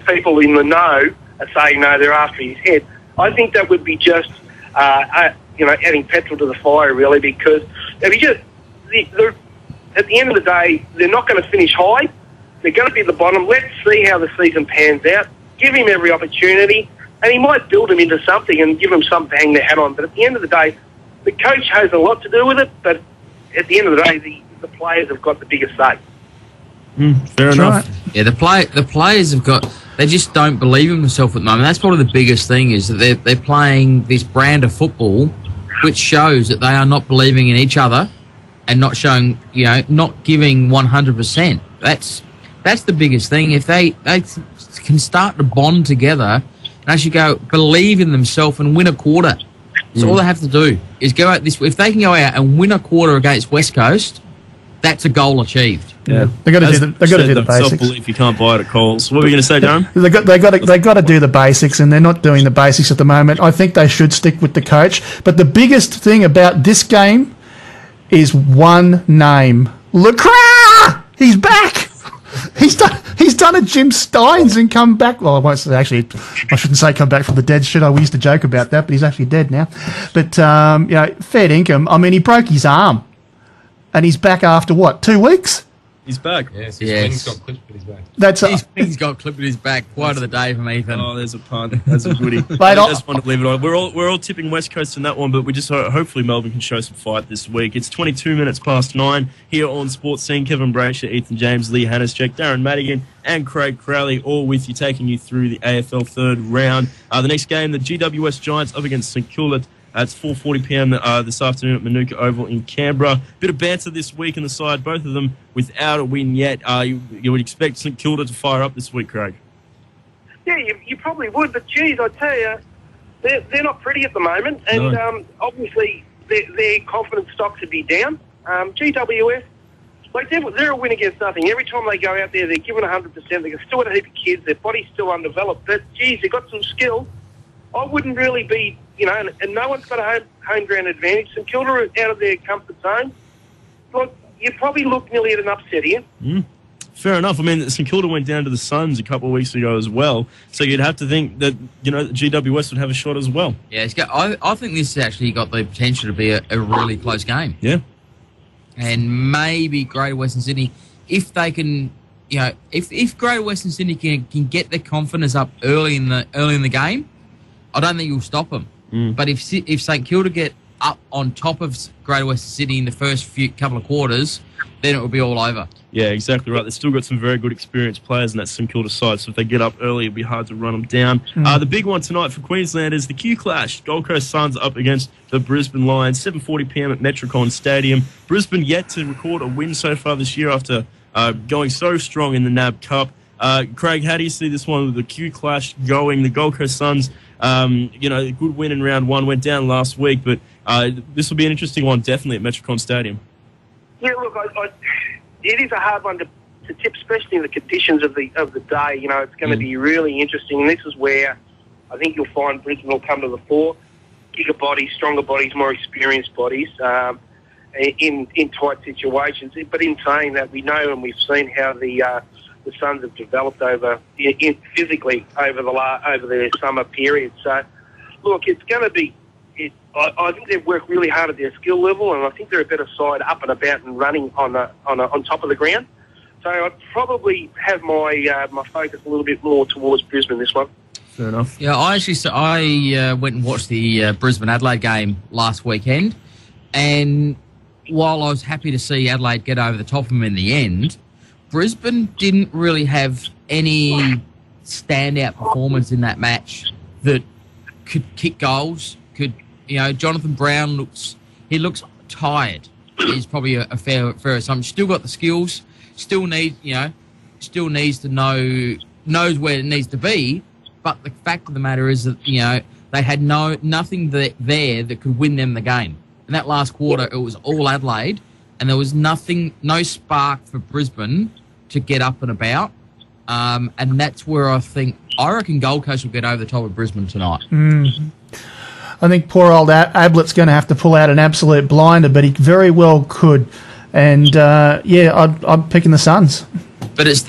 people in the know are saying no, they're after his head. I think that would be just adding petrol to the fire, really, because if you just at the end of the day, they're not going to finish high. They're going to be at the bottom. Let's see how the season pans out. Give him every opportunity, and he might build him into something and give him something to hang their hat on. But at the end of the day, the coach has a lot to do with it, but at the end of the day, the players have got the biggest say. Fair enough. Right. Yeah, the players have got. They just don't believe in themselves at the moment. That's probably the biggest thing, is that they're playing this brand of football, which shows that they are not believing in each other and not showing, not giving 100%. That's the biggest thing. If they can start to bond together and actually go believe in themselves and win a quarter, that's all they have to do is go out this. If they can go out and win a quarter against West Coast, that's a goal achieved. Yeah, they got to do the basics. Self-belief you can't buy it at Coles. What were you going to say, Darren? They got to do the basics, and they're not doing the basics at the moment. I think they should stick with the coach. But the biggest thing about this game is one name: Lacroix. He's back. He's done a Jim Steins and come back. Well, I won't say, actually, I shouldn't say come back from the dead, should I? We used to joke about that, but he's actually dead now. But fair income. I mean, he broke his arm, and he's back after what, 2 weeks? He's back. Yes, his wings got clipped, but he's back. He's got clipped in his back. Quite of the day from Ethan. Oh, there's a pun. That's a goodie. I just want to leave it on. We're all tipping West Coast in that one, but we just hopefully Melbourne can show some fight this week. It's 22 minutes past 9 here on Sports Scene. Kevin Braysher, Ethan James, Lee Hanatscheck, Darren Madigan, and Craig Crowley, all with you, taking you through the AFL third round. The next game, the GWS Giants up against St Kilda. It's 4:40 p.m. This afternoon at Manuka Oval in Canberra. Bit of banter this week in the side, both of them without a win yet. You would expect St Kilda to fire up this week, Craig. Yeah, you probably would, but geez, I tell you, they're not pretty at the moment, and obviously their confidence stocks would be down. GWS, they're a win against nothing. Every time they go out there, they're giving 100%. They've still got a heap of kids. Their body's still undeveloped, but geez, they've got some skill. I wouldn't really be and no one's got a home ground advantage. St Kilda are out of their comfort zone. Look, you probably look nearly at an upset here. Fair enough. I mean, St Kilda went down to the Suns a couple of weeks ago as well, so you'd have to think that, GWS would have a shot as well. Yeah, I think this has actually got the potential to be a really close game. Yeah. And maybe Greater Western Sydney, if they can, if Greater Western Sydney can get their confidence up early in the game, I don't think you'll stop them. But if St Kilda get up on top of Greater Western Sydney in the first couple of quarters, then it will be all over. Yeah, exactly right. They've still got some very good experienced players in that St Kilda side, so if they get up early, it'll be hard to run them down. The big one tonight for Queensland is the Q Clash. Gold Coast Suns up against the Brisbane Lions, 7:40 p.m. at Metricon Stadium. Brisbane yet to record a win so far this year after going so strong in the NAB Cup. Craig, how do you see this one with the Q Clash going? The Gold Coast Suns, good win in round one, went down last week, but this will be an interesting one, definitely at Metricon Stadium. Yeah, look, it is a hard one to tip, especially in the conditions of the day. It's going to be really interesting, and this is where I think you'll find Brisbane will come to the fore. Bigger bodies, stronger bodies, more experienced bodies in tight situations. But in saying that, we know and we've seen how the Suns have developed physically over the summer period. So, look, it's going to be. I think they've worked really hard at their skill level, and I think they're a better side up and about and running on top of the ground. So I'd probably have my focus a little bit more towards Brisbane this one. Fair enough. Yeah, I went and watched the Brisbane Adelaide game last weekend, and while I was happy to see Adelaide get over the top of them in the end, Brisbane didn't really have any standout performance in that match that could kick goals. Jonathan Brown looks tired. Is probably a fair assumption. Still got the skills. Still needs to knows where it needs to be. But the fact of the matter is that they had nothing there that could win them the game. In that last quarter, it was all Adelaide, and there was no spark for Brisbane to get up and about. And that's where I reckon Gold Coast will get over the top of Brisbane tonight. I think poor old Ablett's going to have to pull out an absolute blinder, but he very well could. And I'm picking the Suns. But it's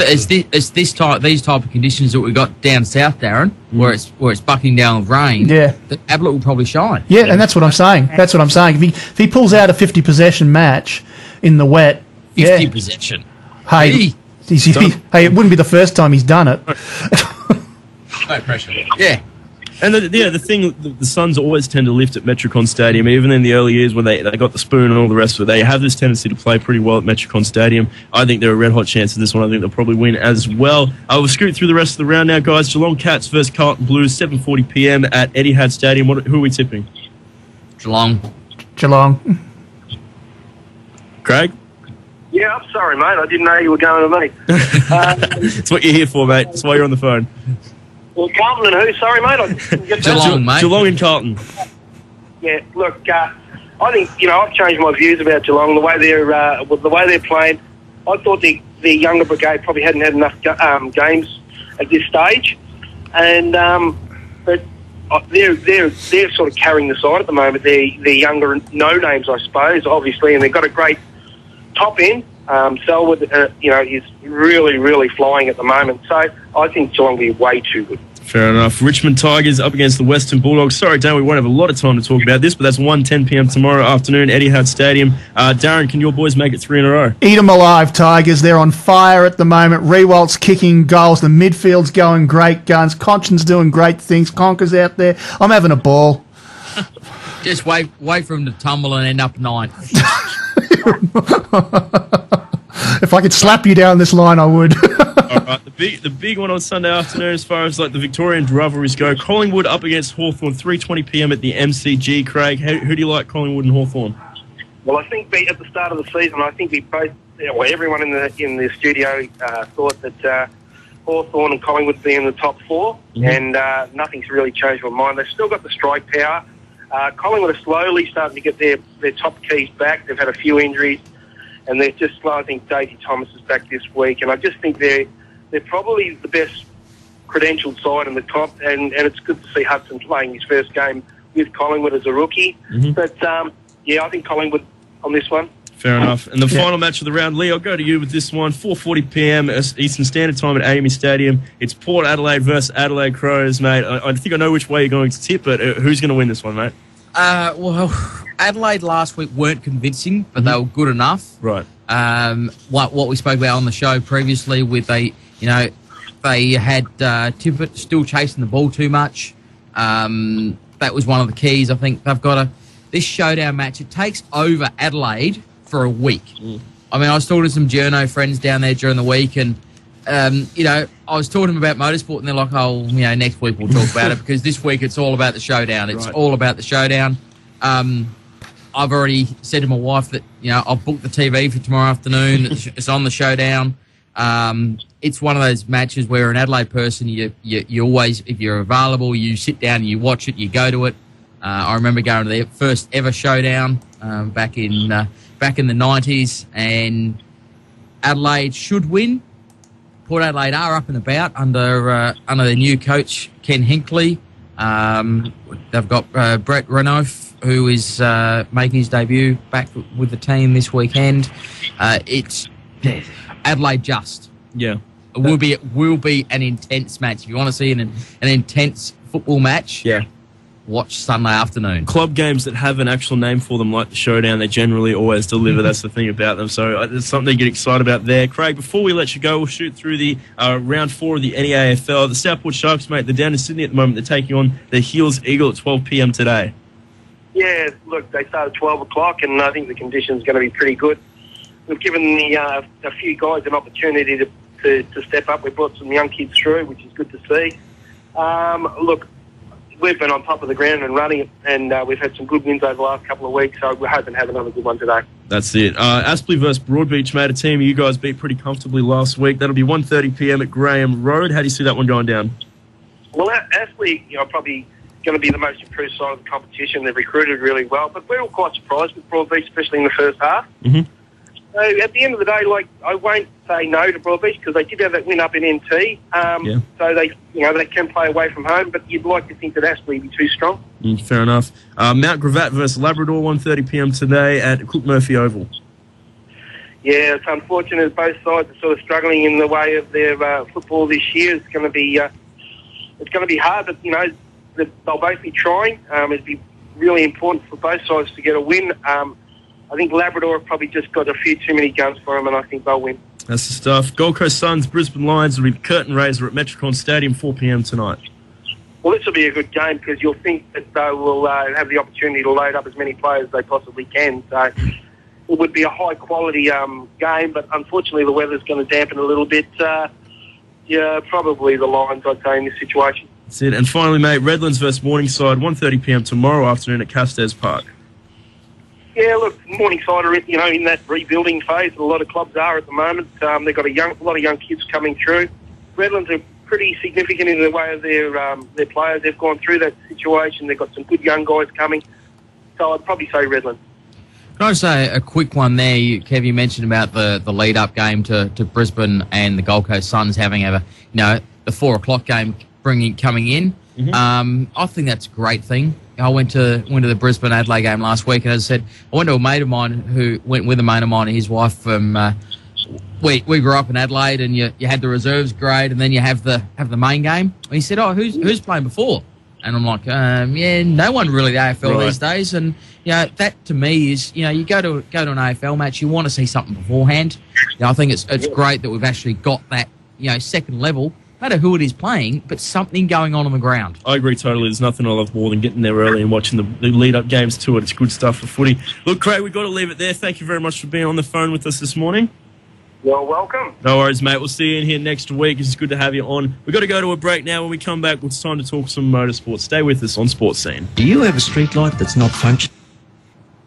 these type of conditions that we got down south, Darren, where it's bucking down with rain. Yeah, that Ablett will probably shine. Yeah, and that's what I'm saying. If he pulls out a 50 possession match in the wet, 50 possession. Hey, it wouldn't be the first time he's done it. No pressure. Yeah. And the thing, the Suns always tend to lift at Metricon Stadium, even in the early years when they got the spoon and all the rest of it. They have this tendency to play pretty well at Metricon Stadium. I think they're a red-hot chance of this one. I think they'll probably win as well. We'll scoot through the rest of the round now, guys. Geelong Cats versus Carlton Blues, 7:40 p.m. at Etihad Stadium. Who are we tipping? Geelong. Craig? Yeah, I'm sorry, mate. I didn't know you were going to me. It's what you're here for, mate. That's why you're on the phone. Well, Carlton and who? Sorry, mate. I didn't get Geelong, mate. Geelong and Carlton. Yeah, look, I think I've changed my views about Geelong. The way they're playing, I thought the younger brigade probably hadn't had enough games at this stage, and but they're sort of carrying the side at the moment. They're younger no names, I suppose, obviously, and they've got a great top end. Selwood, is really, really flying at the moment. So I think Geelong will be way too good. Fair enough. Richmond Tigers up against the Western Bulldogs. Sorry, Dan, we won't have a lot of time to talk about this, but that's 1:10 p.m. tomorrow afternoon, Etihad Stadium. Darren, can your boys make it 3 in a row? Eat them alive, Tigers. They're on fire at the moment. Rewalt's kicking goals. The midfield's going great guns. Conchin's doing great things. Conker's out there. I'm having a ball. Just wait for him to tumble and end up 9. If I could slap you down this line, I would. All right, the big one on Sunday afternoon, as far as like the Victorian rivalries go, Collingwood up against Hawthorn, 3:20 p.m. at the MCG. Craig, who do you like, Collingwood and Hawthorn? Well, I think at the start of the season, I think we both, everyone in the studio thought that Hawthorn and Collingwood would be in the top 4, and nothing's really changed my mind. They've still got the strike power. Collingwood are slowly starting to get their top keys back. They've had a few injuries, and they're just slow. I think Daisy Thomas is back this week, and I just think they're probably the best credentialed side in the comp, and it's good to see Hudson playing his first game with Collingwood as a rookie. But, yeah, I think Collingwood on this one. Fair enough. And the final match of the round, Lee, I'll go to you with this one. 4:40 p.m. Eastern Standard Time at AAMI Stadium. It's Port Adelaide versus Adelaide Crows, mate. I think I know which way you're going to tip, but who's going to win this one, mate? Well, Adelaide last week weren't convincing, but they were good enough. Right. What we spoke about on the show previously with they had Tippett still chasing the ball too much. That was one of the keys. I think they've got this showdown match. It takes over Adelaide for a week. I mean, I was talking to some journo friends down there during the week, and I was talking to them about motorsport, and they're like, "Oh, next week we'll talk about it because this week it's all about the showdown. It's all about the showdown." I've already said to my wife that I've booked the TV for tomorrow afternoon. It's on the showdown. It's one of those matches where an Adelaide person, you always, if you're available, you sit down and you watch it, you go to it. I remember going to their first ever showdown back in the 90s, and Adelaide should win. Port Adelaide are up and about under their new coach Ken Hinkley. They've got Brett Renouf, who is making his debut back with the team this weekend. It's Adelaide just. Yeah. It will be an intense match. If you want to see an intense football match, watch Sunday afternoon. Club games that have an actual name for them, like the Showdown, they generally always deliver. That's the thing about them. So there's something to get excited about there. Craig, before we let you go, we'll shoot through the round 4 of the NEAFL. The Southport Sharks, mate, they're down in Sydney at the moment. They're taking on the Heels Eagle at 12 p.m. today. Yeah, look, they start at 12 o'clock, and I think the conditions going to be pretty good. We've given a few guys an opportunity to step up. We've brought some young kids through, which is good to see. Look, we've been on top of the ground and running it, and we've had some good wins over the last couple of weeks, so we're hoping to have another good one today. That's it. Aspley versus Broadbeach, mate, a team you guys beat pretty comfortably last week. That'll be 1:30 p.m. at Graham Road. How do you see that one going down? Well, Aspley, probably going to be the most improved side of the competition. They've recruited really well, but we're all quite surprised with Broadbeach, especially in the first half. So at the end of the day, I won't say no to Broadbeach because they did have that win up in NT. So they can play away from home, but you'd like to think that Aspley would be too strong. Fair enough. Mount Gravatt versus Labrador, 1:30 p.m. today at Cook Murphy Oval. Yeah, it's unfortunate both sides are sort of struggling in the way of their football this year. It's going to be hard, but they'll both be trying. It'd be really important for both sides to get a win. I think Labrador have probably just got a few too many guns for them, and I think they'll win. That's the stuff. Gold Coast Suns, Brisbane Lions will be the curtain raiser at Metricon Stadium, 4 p.m. tonight. Well, this will be a good game because you'll think that they will have the opportunity to load up as many players as they possibly can. So it would be a high-quality game, but unfortunately the weather's going to dampen a little bit. Probably the Lions, I'd say, in this situation. That's it. And finally, mate, Redlands versus Morningside, 1:30 p.m. tomorrow afternoon at Castex Park. Yeah, look, Morningside are in that rebuilding phase that a lot of clubs are at the moment. They've got a lot of young kids coming through. Redlands are pretty significant in the way of their players. They've gone through that situation. They've got some good young guys coming. So I'd probably say Redlands. Can I say a quick one there? Kev, you mentioned about the lead-up game to Brisbane and the Gold Coast Suns having the 4 o'clock game coming in. I think that's a great thing. I went to the Brisbane Adelaide game last week, and as I said, I went to a mate of mine who went with a mate of mine and his wife from. We grew up in Adelaide, and you had the reserves grade, and then you have the main game. And he said, "Oh, who's playing before?" And I'm like, no one really the AFL these days. And that to me is you go to an AFL match, you want to see something beforehand. I think it's great that we've actually got that second level. No matter who it is playing, but something going on the ground. I agree totally. There's nothing I love more than getting there early and watching the lead-up games to it. It's good stuff for footy. Look, Craig, we've got to leave it there. Thank you very much for being on the phone with us this morning. You're welcome. No worries, mate. We'll see you in here next week. It's good to have you on. We've got to go to a break now. When we come back, it's time to talk some motorsport. Stay with us on SportzScene. Do you have a street light that's not functioning?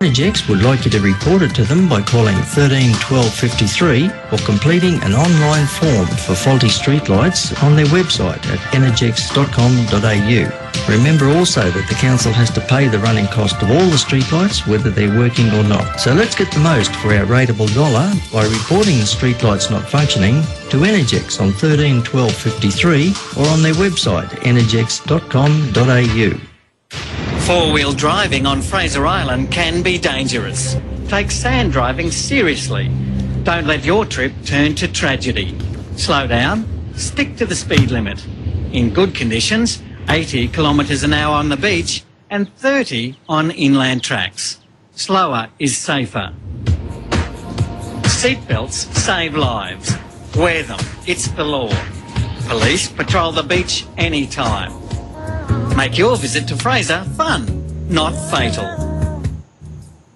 Hanatscheck would like you to report it to them by calling 13 12 53 or completing an online form for faulty streetlights on their website at hanatscheck.com.au. Remember also that the council has to pay the running cost of all the streetlights, whether they're working or not. So let's get the most for our rateable dollar by reporting the streetlights not functioning to Hanatscheck on 13 12 53 or on their website hanatscheck.com.au. Four-wheel driving on Fraser Island can be dangerous. Take sand driving seriously. Don't let your trip turn to tragedy. Slow down, stick to the speed limit. In good conditions, 80 kilometres an hour on the beach and 30 on inland tracks. Slower is safer. Seatbelts save lives. Wear them, it's the law. Police patrol the beach anytime. Make your visit to Fraser fun, not fatal.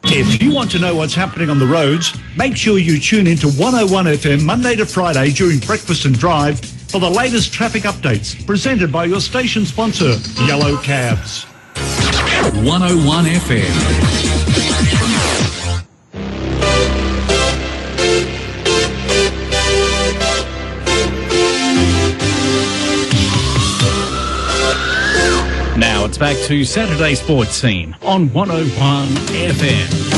If you want to know what's happening on the roads, make sure you tune into 101 FM Monday to Friday during Breakfast and Drive for the latest traffic updates presented by your station sponsor, Yellow Cabs. 101 FM. Now it's back to Saturday Sports Scene on 101 FM.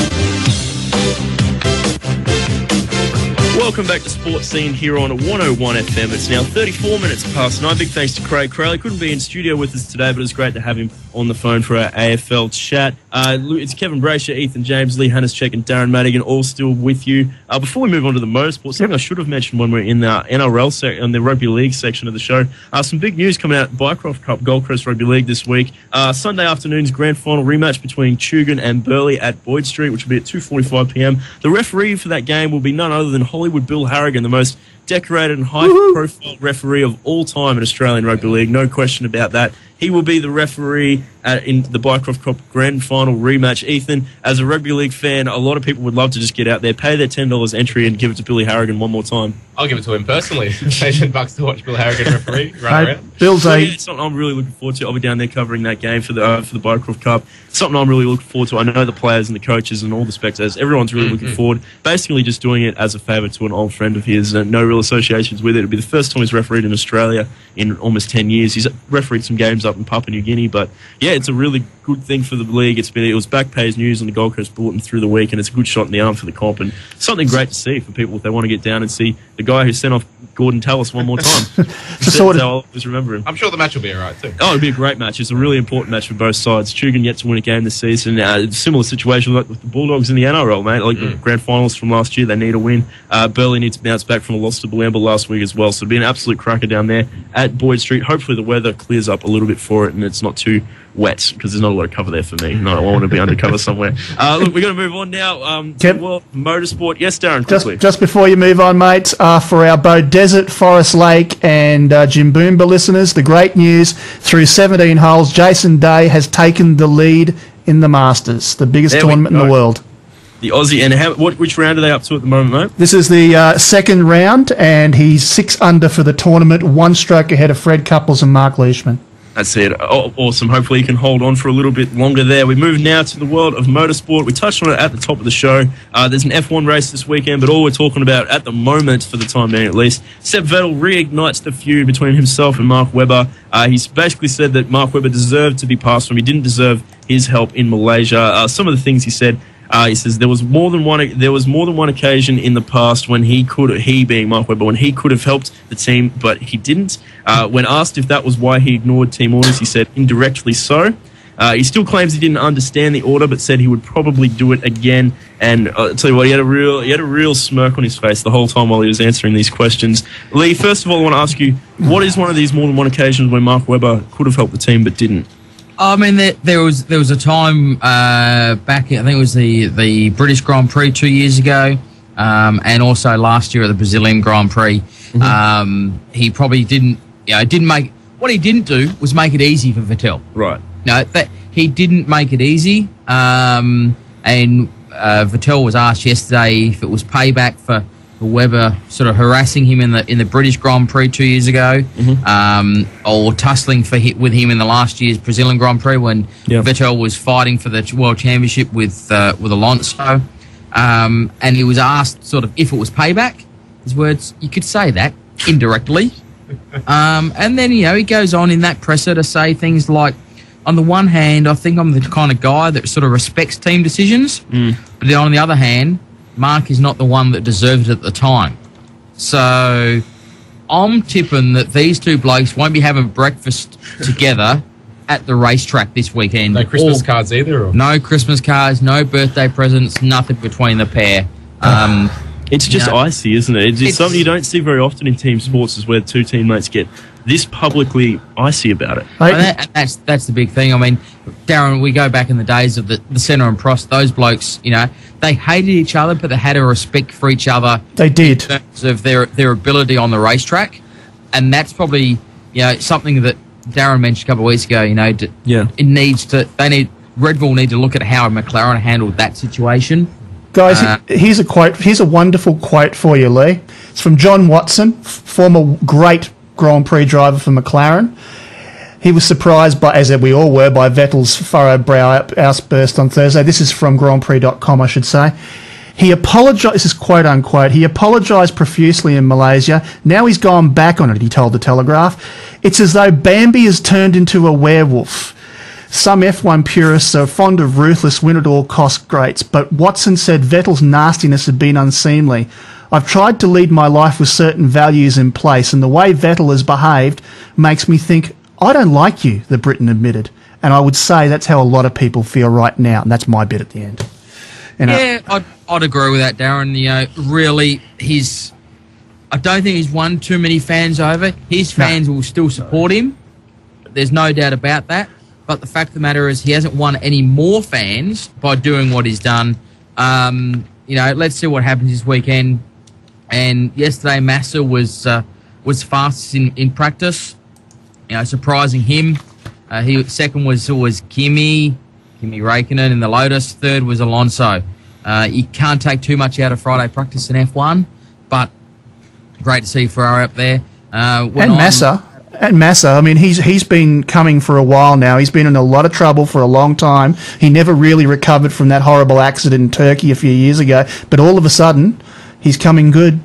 Welcome back to Sports Scene here on 101 FM. It's now 34 minutes past 9. Big thanks to Craig Crowley. Couldn't be in studio with us today, but it's great to have him on the phone for our AFL chat. It's Kevin Braysher, Ethan James, Lee Hanatscheck and Darren Madigan all still with you. Before we move on to the motorsport, something I should have mentioned when we're in the NRL on the Rugby League section of the show. Some big news coming out Bycroft Cup Gold Coast Rugby League this week. Sunday afternoon's grand final rematch between Tugun and Burleigh at Boyd Street, which will be at 2:45 p.m. The referee for that game will be none other than Hollywood Bill Harrigan, the most decorated and high-profile referee of all time in Australian Rugby League. No question about that. He will be the referee in the Bycroft Cup Grand Final rematch. Ethan, as a rugby league fan, a lot of people would love to just get out there, pay their $10 entry and give it to Billy Harrigan one more time. I'll give it to him personally. Pay $10 to watch Bill Harrigan referee run around. Bill's it's something I'm really looking forward to. I'll be down there covering that game for the Bycroft Cup. Something I'm really looking forward to. I know the players and the coaches and all the spectators, everyone's really looking forward. Basically just doing it as a favour to an old friend of his. No real associations with it. It'll be the first time he's refereed in Australia in almost 10 years. He's refereed some games up in Papua New Guinea, but yeah, it's a really good thing for the league. It was Backpay's news on the Gold Coast Bulletin through the week, and it's a good shot in the arm for the comp and something great to see for people if they want to get down and see the guy who sent off Gordon Tallis one more time. That's how I'll always remember him. I'm sure the match will be alright too. Oh, it'll be a great match. It's a really important match for both sides. Tugun yet to win a game this season. Similar situation like with the Bulldogs in the NRL, mate. Like the grand finals from last year, they need a win. Burleigh needs to bounce back from a loss to Balamba last week as well. So it'll be an absolute cracker down there at Boyd Street. Hopefully the weather clears up a little bit for it and it's not too wet because there's not a lot of cover there for me. No, I want to be undercover somewhere. Look, we're going to move on now to the world of motorsport. Yes, Darren, quickly. Just before you move on, mate, for our Bow Desert, Forest Lake and Jimboomba listeners, the great news through 17 holes, Jason Day has taken the lead in the Masters, the biggest tournament in the world. The Aussie, and which round are they up to at the moment, mate? This is the second round, and he's 6 under for the tournament, 1 stroke ahead of Fred Couples and Mark Leishman. That's it. Oh, awesome. Hopefully you can hold on for a little bit longer there. We move now to the world of motorsport. We touched on it at the top of the show. There's an F1 race this weekend, but all we're talking about at the moment, for the time being at least, Seb Vettel reignites the feud between himself and Mark Webber. He's basically said that Mark Webber deserved to be passed from. He didn't deserve his help in Malaysia. Some of the things he said, he says there was more than one occasion in the past when he being Mark Webber, when he could have helped the team, but he didn't. When asked if that was why he ignored team orders, he said indirectly so. He still claims he didn't understand the order, but said he would probably do it again. And I'll tell you what, he had a real smirk on his face the whole time while he was answering these questions. Lee, first of all, I want to ask you, what is one of these more than one occasions when Mark Webber could have helped the team but didn't? I mean, there was a time back, I think it was the British Grand Prix 2 years ago, and also last year at the Brazilian Grand Prix. He probably didn't make. What he didn't do was make it easy for Vettel. Right. No, he didn't make it easy. And Vettel was asked yesterday if it was payback for Webber sort of harassing him in the British Grand Prix 2 years ago, or tussling with him in the last year's Brazilian Grand Prix when Vettel was fighting for the World Championship with Alonso, and he was asked sort of if it was payback. His words, you could say that indirectly, and then he goes on in that presser to say things like, on the one hand, I think I'm the kind of guy that sort of respects team decisions, but on the other hand, Mark is not the one that deserved it at the time. So I'm tipping that these two blokes won't be having breakfast together at the racetrack this weekend. No Christmas cards either? Or? No Christmas cards, no birthday presents, nothing between the pair. It's just icy, isn't it? It's something you don't see very often in team sports, is where two teammates get this publicly icy about it. That's the big thing. I mean, Darren, we go back in the days of the Senna and Prost, those blokes, they hated each other, but they had a respect for each other. They did. In terms of their ability on the racetrack. And that's probably, something that Darren mentioned a couple of weeks ago, Red Bull need to look at how McLaren handled that situation. Guys, here's a quote. Here's a wonderful quote for you, Lee. It's from John Watson, former great Grand Prix driver for McLaren. He was surprised by, as we all were, by Vettel's furrowed brow outburst on Thursday. This is from GrandPrix.com, I should say. He apologised, this is quote unquote, he apologised profusely in Malaysia. Now he's gone back on it, he told the Telegraph. It's as though Bambi has turned into a werewolf. Some F1 purists are fond of ruthless win-at-all-cost greats, but Watson said Vettel's nastiness had been unseemly. I've tried to lead my life with certain values in place, and the way Vettel has behaved makes me think, I don't like you, the Briton admitted. And I would say that's how a lot of people feel right now, and that's my bit at the end. I'd agree with that, Darren. Really, I don't think he's won too many fans over. His fans will still support him. There's no doubt about that. But the fact of the matter is he hasn't won any more fans by doing what he's done. Let's see what happens this weekend. And yesterday, Massa was fastest in practice. Surprising him. Second was Kimi Räikkönen in the Lotus. Third was Alonso. You can't take too much out of Friday practice in F1, but great to see Ferrari up there. Massa, I mean, he's been coming for a while now. He's been in a lot of trouble for a long time. He never really recovered from that horrible accident in Turkey a few years ago, but all of a sudden, he's coming good.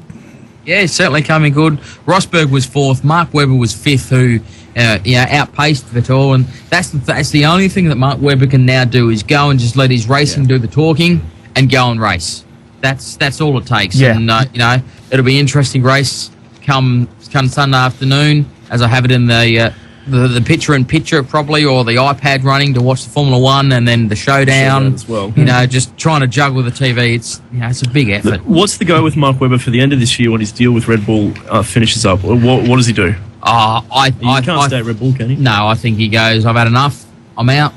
Yeah, he's certainly coming good. Rosberg was fourth. Mark Webber was fifth, who outpaced Vettel, and that's the only thing that Mark Webber can now do is go and just let his racing do the talking and go and race. That's all it takes. Yeah. And it'll be an interesting race come Sunday afternoon, as I have it in the picture-in-picture probably, or the iPad running to watch the Formula One, and then the showdown as well. Just trying to juggle the TV. It's a big effort. What's the go with Mark Webber for the end of this year when his deal with Red Bull finishes up? What does he do? You can't stay at Red Bull, can he? No, I think he goes, I've had enough, I'm out.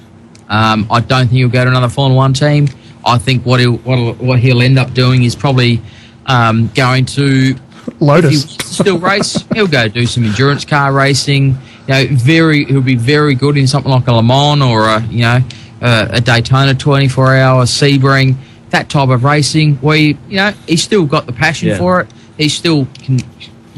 I don't think he'll go to another Formula One team. I think what he'll end up doing is probably going to Lotus. If he still race, he'll go do some endurance car racing. He'll be very good in something like a Le Mans or a Daytona 24-hour Sebring, that type of racing where he's still got the passion for it. He still can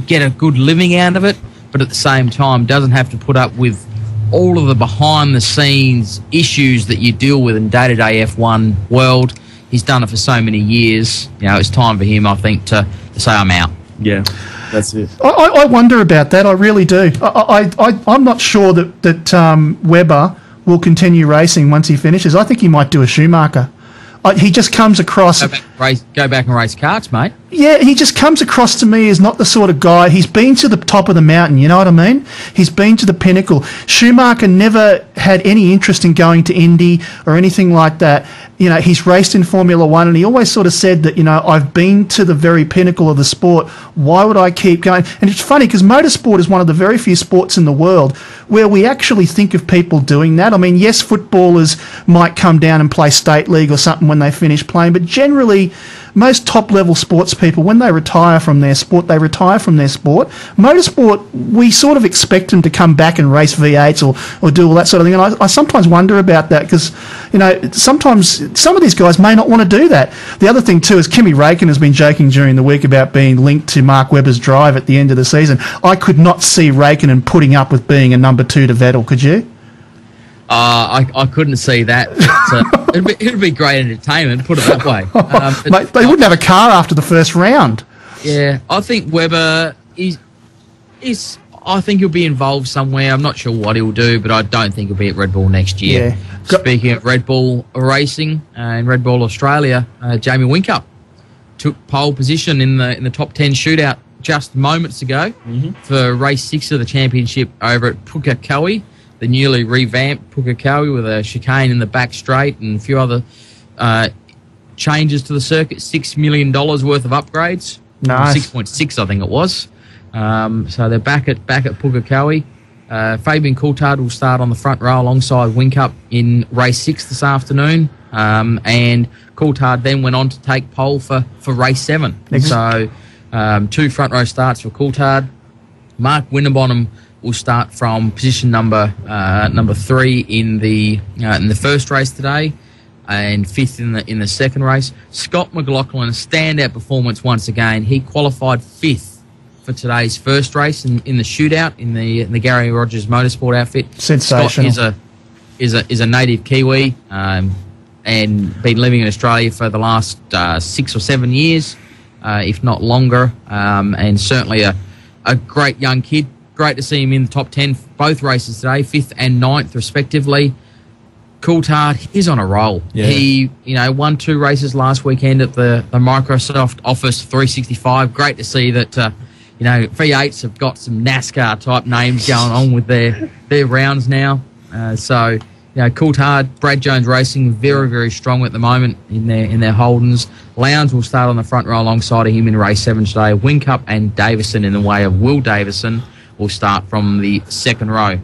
get a good living out of it, but at the same time doesn't have to put up with all of the behind-the-scenes issues that you deal with in day-to-day F1 world. He's done it for so many years. It's time for him, I think, to say I'm out. Yeah, that's it. I wonder about that. I really do. I'm not sure that Webber will continue racing once he finishes. I think he might do a Schumacher. He just comes across... Go back and race karts, mate. Yeah, he just comes across to me as not the sort of guy... He's been to the top of the mountain, you know what I mean? He's been to the pinnacle. Schumacher never had any interest in going to Indy or anything like that. He's raced in Formula One, and he always sort of said that, I've been to the very pinnacle of the sport. Why would I keep going? And it's funny because motorsport is one of the very few sports in the world where we actually think of people doing that. I mean, yes, footballers might come down and play state league or something when they finish playing, but generally most top-level sports people, when they retire from their sport, they retire from their sport. Motorsport, we sort of expect them to come back and race V8s or do all that sort of thing. And I sometimes wonder about that because, sometimes some of these guys may not want to do that. The other thing, too, is Kimi Räikkönen has been joking during the week about being linked to Mark Webber's drive at the end of the season. I could not see Räikkönen putting up with being a number 2 to Vettel, could you? I couldn't see that. It'd be great entertainment, put it that way. Mate, they wouldn't have a car after the first round. Yeah, I think Webber I think he'll be involved somewhere. I'm not sure what he'll do, but I don't think he'll be at Red Bull next year. Yeah. Speaking of Red Bull racing in Red Bull Australia, Jamie Whincup took pole position in the top 10 shootout just moments ago for race 6 of the championship over at Pukekohe. the newly revamped Pukekohe with a chicane in the back straight and a few other changes to the circuit. $6 million worth of upgrades. Nice. 6.6, I think it was. So they're back at Pukekohe. Fabian Coulthard will start on the front row alongside Whincup in race 6 this afternoon. And Coulthard then went on to take pole for race 7. So 2 front row starts for Coulthard. Mark Winterbottom will start from position number 3 in the first race today, and 5th in the second race. Scott McLaughlin, a standout performance once again. He qualified 5th for today's first race in the shootout in the Gary Rogers Motorsport outfit. Sensational. Scott is a native Kiwi and been living in Australia for the last 6 or 7 years, if not longer, and certainly a great young kid. Great to see him in the top 10 both races today, 5th and 9th respectively. Coulthard, he's on a roll. Yeah. He, won 2 races last weekend at the Microsoft Office 365. Great to see that, V8s have got some NASCAR type names going on with their rounds now. Coulthard, Brad Jones Racing, very, very strong at the moment in their Holdens. Lowndes will start on the front row alongside of him in race 7 today. Whincup and Davison, in the way of Will Davison, will start from the second row.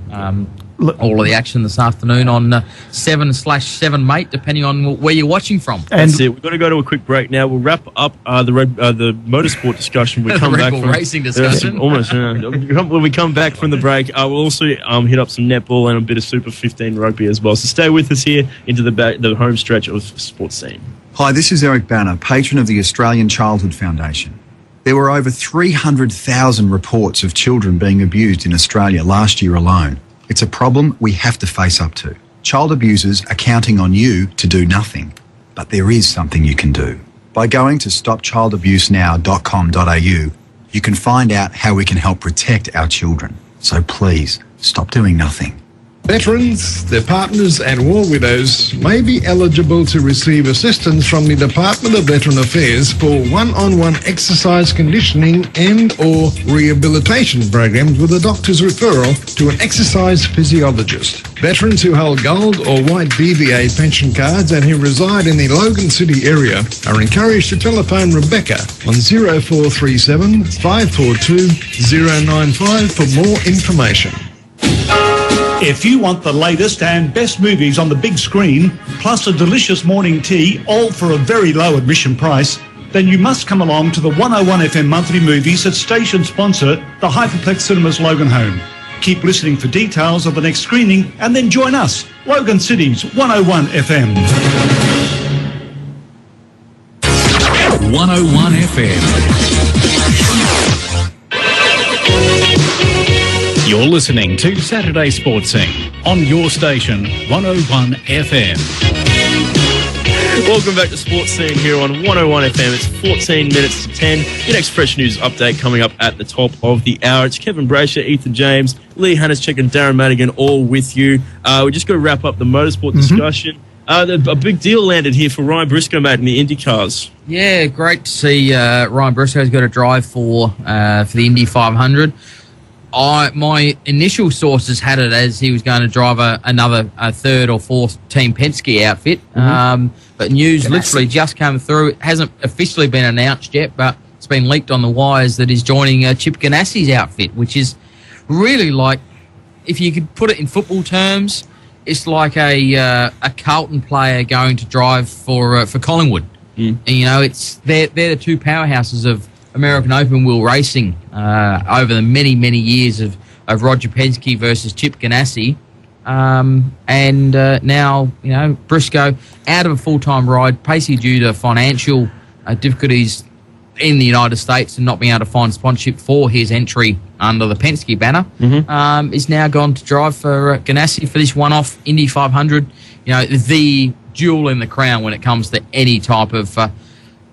All of the action this afternoon on 7/7 mate, depending on where you're watching from. That's it. We've got to go to a quick break now. We'll wrap up the motorsport discussion. We come back from racing discussion. Almost. When we come back from the break, we'll also hit up some netball and a bit of Super 15 rugby as well. So stay with us here into the home stretch of Sports Scene. Hi, this is Eric Banner, patron of the Australian Childhood Foundation. There were over 300,000 reports of children being abused in Australia last year alone. It's a problem we have to face up to. Child abusers are counting on you to do nothing. But there is something you can do. By going to stopchildabusenow.com.au, you can find out how we can help protect our children. So please, stop doing nothing. Veterans, their partners and war widows may be eligible to receive assistance from the Department of Veteran Affairs for one-on-one exercise conditioning and or rehabilitation programs with a doctor's referral to an exercise physiologist. Veterans who hold gold or white BVA pension cards and who reside in the Logan City area are encouraged to telephone Rebecca on 0437 542 095 for more information. If you want the latest and best movies on the big screen, plus a delicious morning tea, all for a very low admission price, then you must come along to the 101 FM monthly movies at station sponsor, the Hyperplex Cinemas Logan Home. Keep listening for details of the next screening and then join us, Logan City's 101 FM. 101 FM. You're listening to Saturday Sports Scene on your station, 101 FM. Welcome back to Sports Scene here on 101 FM. It's 14 minutes to 10. Your next fresh news update coming up at the top of the hour. It's Kevin Braysher, Ethan James, Lee Hanatscheck and Darren Madigan all with you. We just got to wrap up the motorsport discussion. A big deal landed here for Ryan Briscoe, mate, in the Indy cars. Yeah, great to see Ryan Briscoe's got a drive for the Indy 500. My initial sources had it as he was going to drive another third or fourth Team Penske outfit. But news literally just came through. It hasn't officially been announced yet, but it's been leaked on the wires that he's joining Chip Ganassi's outfit, which is really like, if you could put it in football terms, it's like a Carlton player going to drive for Collingwood. And, they're the two powerhouses of American open wheel racing over the many, many years of Roger Penske versus Chip Ganassi. And now, Briscoe out of a full-time ride, basically due to financial difficulties in the United States and not being able to find sponsorship for his entry under the Penske banner, is now gone to drive for Ganassi for this one-off Indy 500. The jewel in the crown when it comes to any type of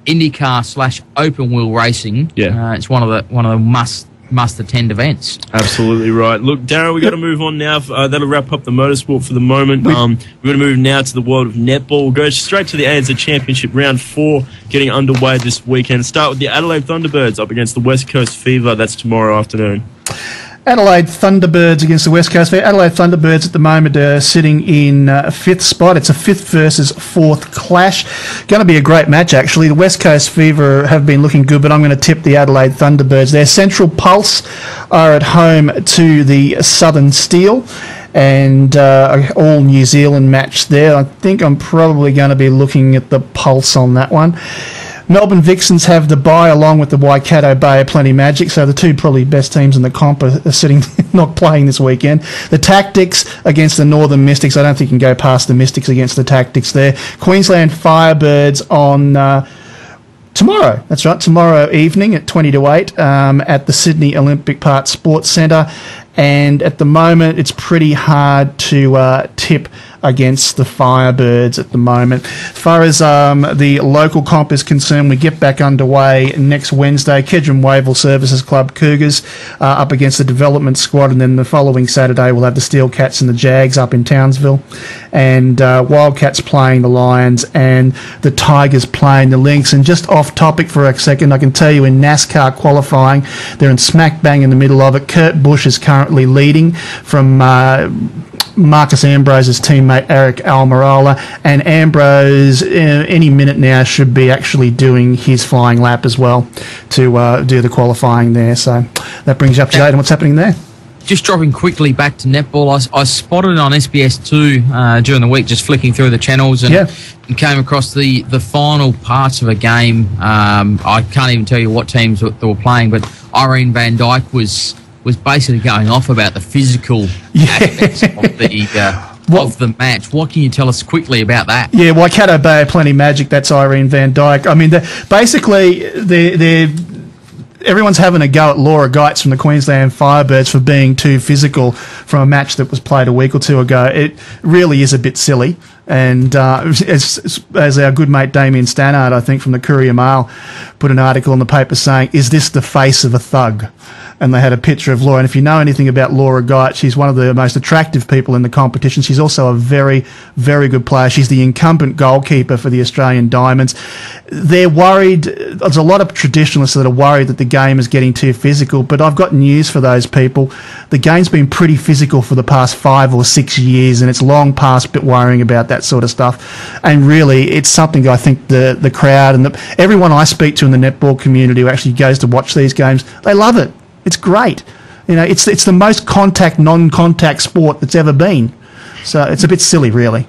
IndyCar / open wheel racing. It's one of the must attend events. Absolutely right. Look, Darren, we've got to move on now. That'll wrap up the motorsport for the moment. We're going to move now to the world of netball. We'll go straight to the ANZ Championship Round 4 getting underway this weekend. Start with the Adelaide Thunderbirds up against the West Coast Fever. That's tomorrow afternoon. Adelaide Thunderbirds against the West Coast. Adelaide Thunderbirds at the moment are sitting in 5th spot. It's a 5th versus 4th clash. Going to be a great match, actually. The West Coast Fever have been looking good, but I'm going to tip the Adelaide Thunderbirds. Their Central Pulse are at home to the Southern Steel, and all New Zealand match there. I think I'm probably going to be looking at the Pulse on that one. Melbourne Vixens have the bye along with the Waikato Bay of Plenty Magic, so the two probably best teams in the comp are sitting not playing this weekend. The Tactics against the Northern Mystics. I don't think you can go past the Mystics against the Tactics there. Queensland Firebirds on tomorrow. That's right, tomorrow evening at 20 to 8 at the Sydney Olympic Park Sports Centre. And at the moment, it's pretty hard to tip against the Firebirds at the moment. As far as the local comp is concerned, we get back underway next Wednesday. Kedron Wavell Services Club Cougars up against the development squad, and then the following Saturday we'll have the Steel Cats and the Jags up in Townsville, and Wildcats playing the Lions, and the Tigers playing the Lynx. And just off topic for a second, I can tell you in NASCAR qualifying, they're in smack bang in the middle of it. Kurt Busch is currently leading from Marcus Ambrose's teammate Eric Almirola, and Ambrose any minute now should be actually doing his flying lap as well to do the qualifying there. So that brings you up to date on what's happening there. Just dropping quickly back to netball, I spotted on SBS2 during the week, just flicking through the channels, and came across the final parts of a game. I can't even tell you what teams they were playing, but Irene Van Dyke was basically going off about the physical aspects of the match. What can you tell us quickly about that? Yeah, Waikato Bay of Plenty Magic, that's Irene Van Dyke. I mean, they're everyone's having a go at Laura Geitz from the Queensland Firebirds for being too physical from a match that was played a week or two ago. It really is a bit silly. And as our good mate Damien Stannard, I think, from the Courier Mail, put an article in the paper saying, "Is this the face of a thug?" And they had a picture of Laura. And if you know anything about Laura Geitz, she's one of the most attractive people in the competition. She's also a very, very good player. She's the incumbent goalkeeper for the Australian Diamonds. They're worried. There's a lot of traditionalists that are worried that the game is getting too physical, but I've got news for those people. The game's been pretty physical for the past 5 or 6 years, and it's long past worrying about that sort of stuff. And really, it's something I think the crowd and everyone I speak to in the netball community who actually goes to watch these games, they love it. It's great. You know, it's the most non-contact sport that's ever been. So it's a bit silly, really.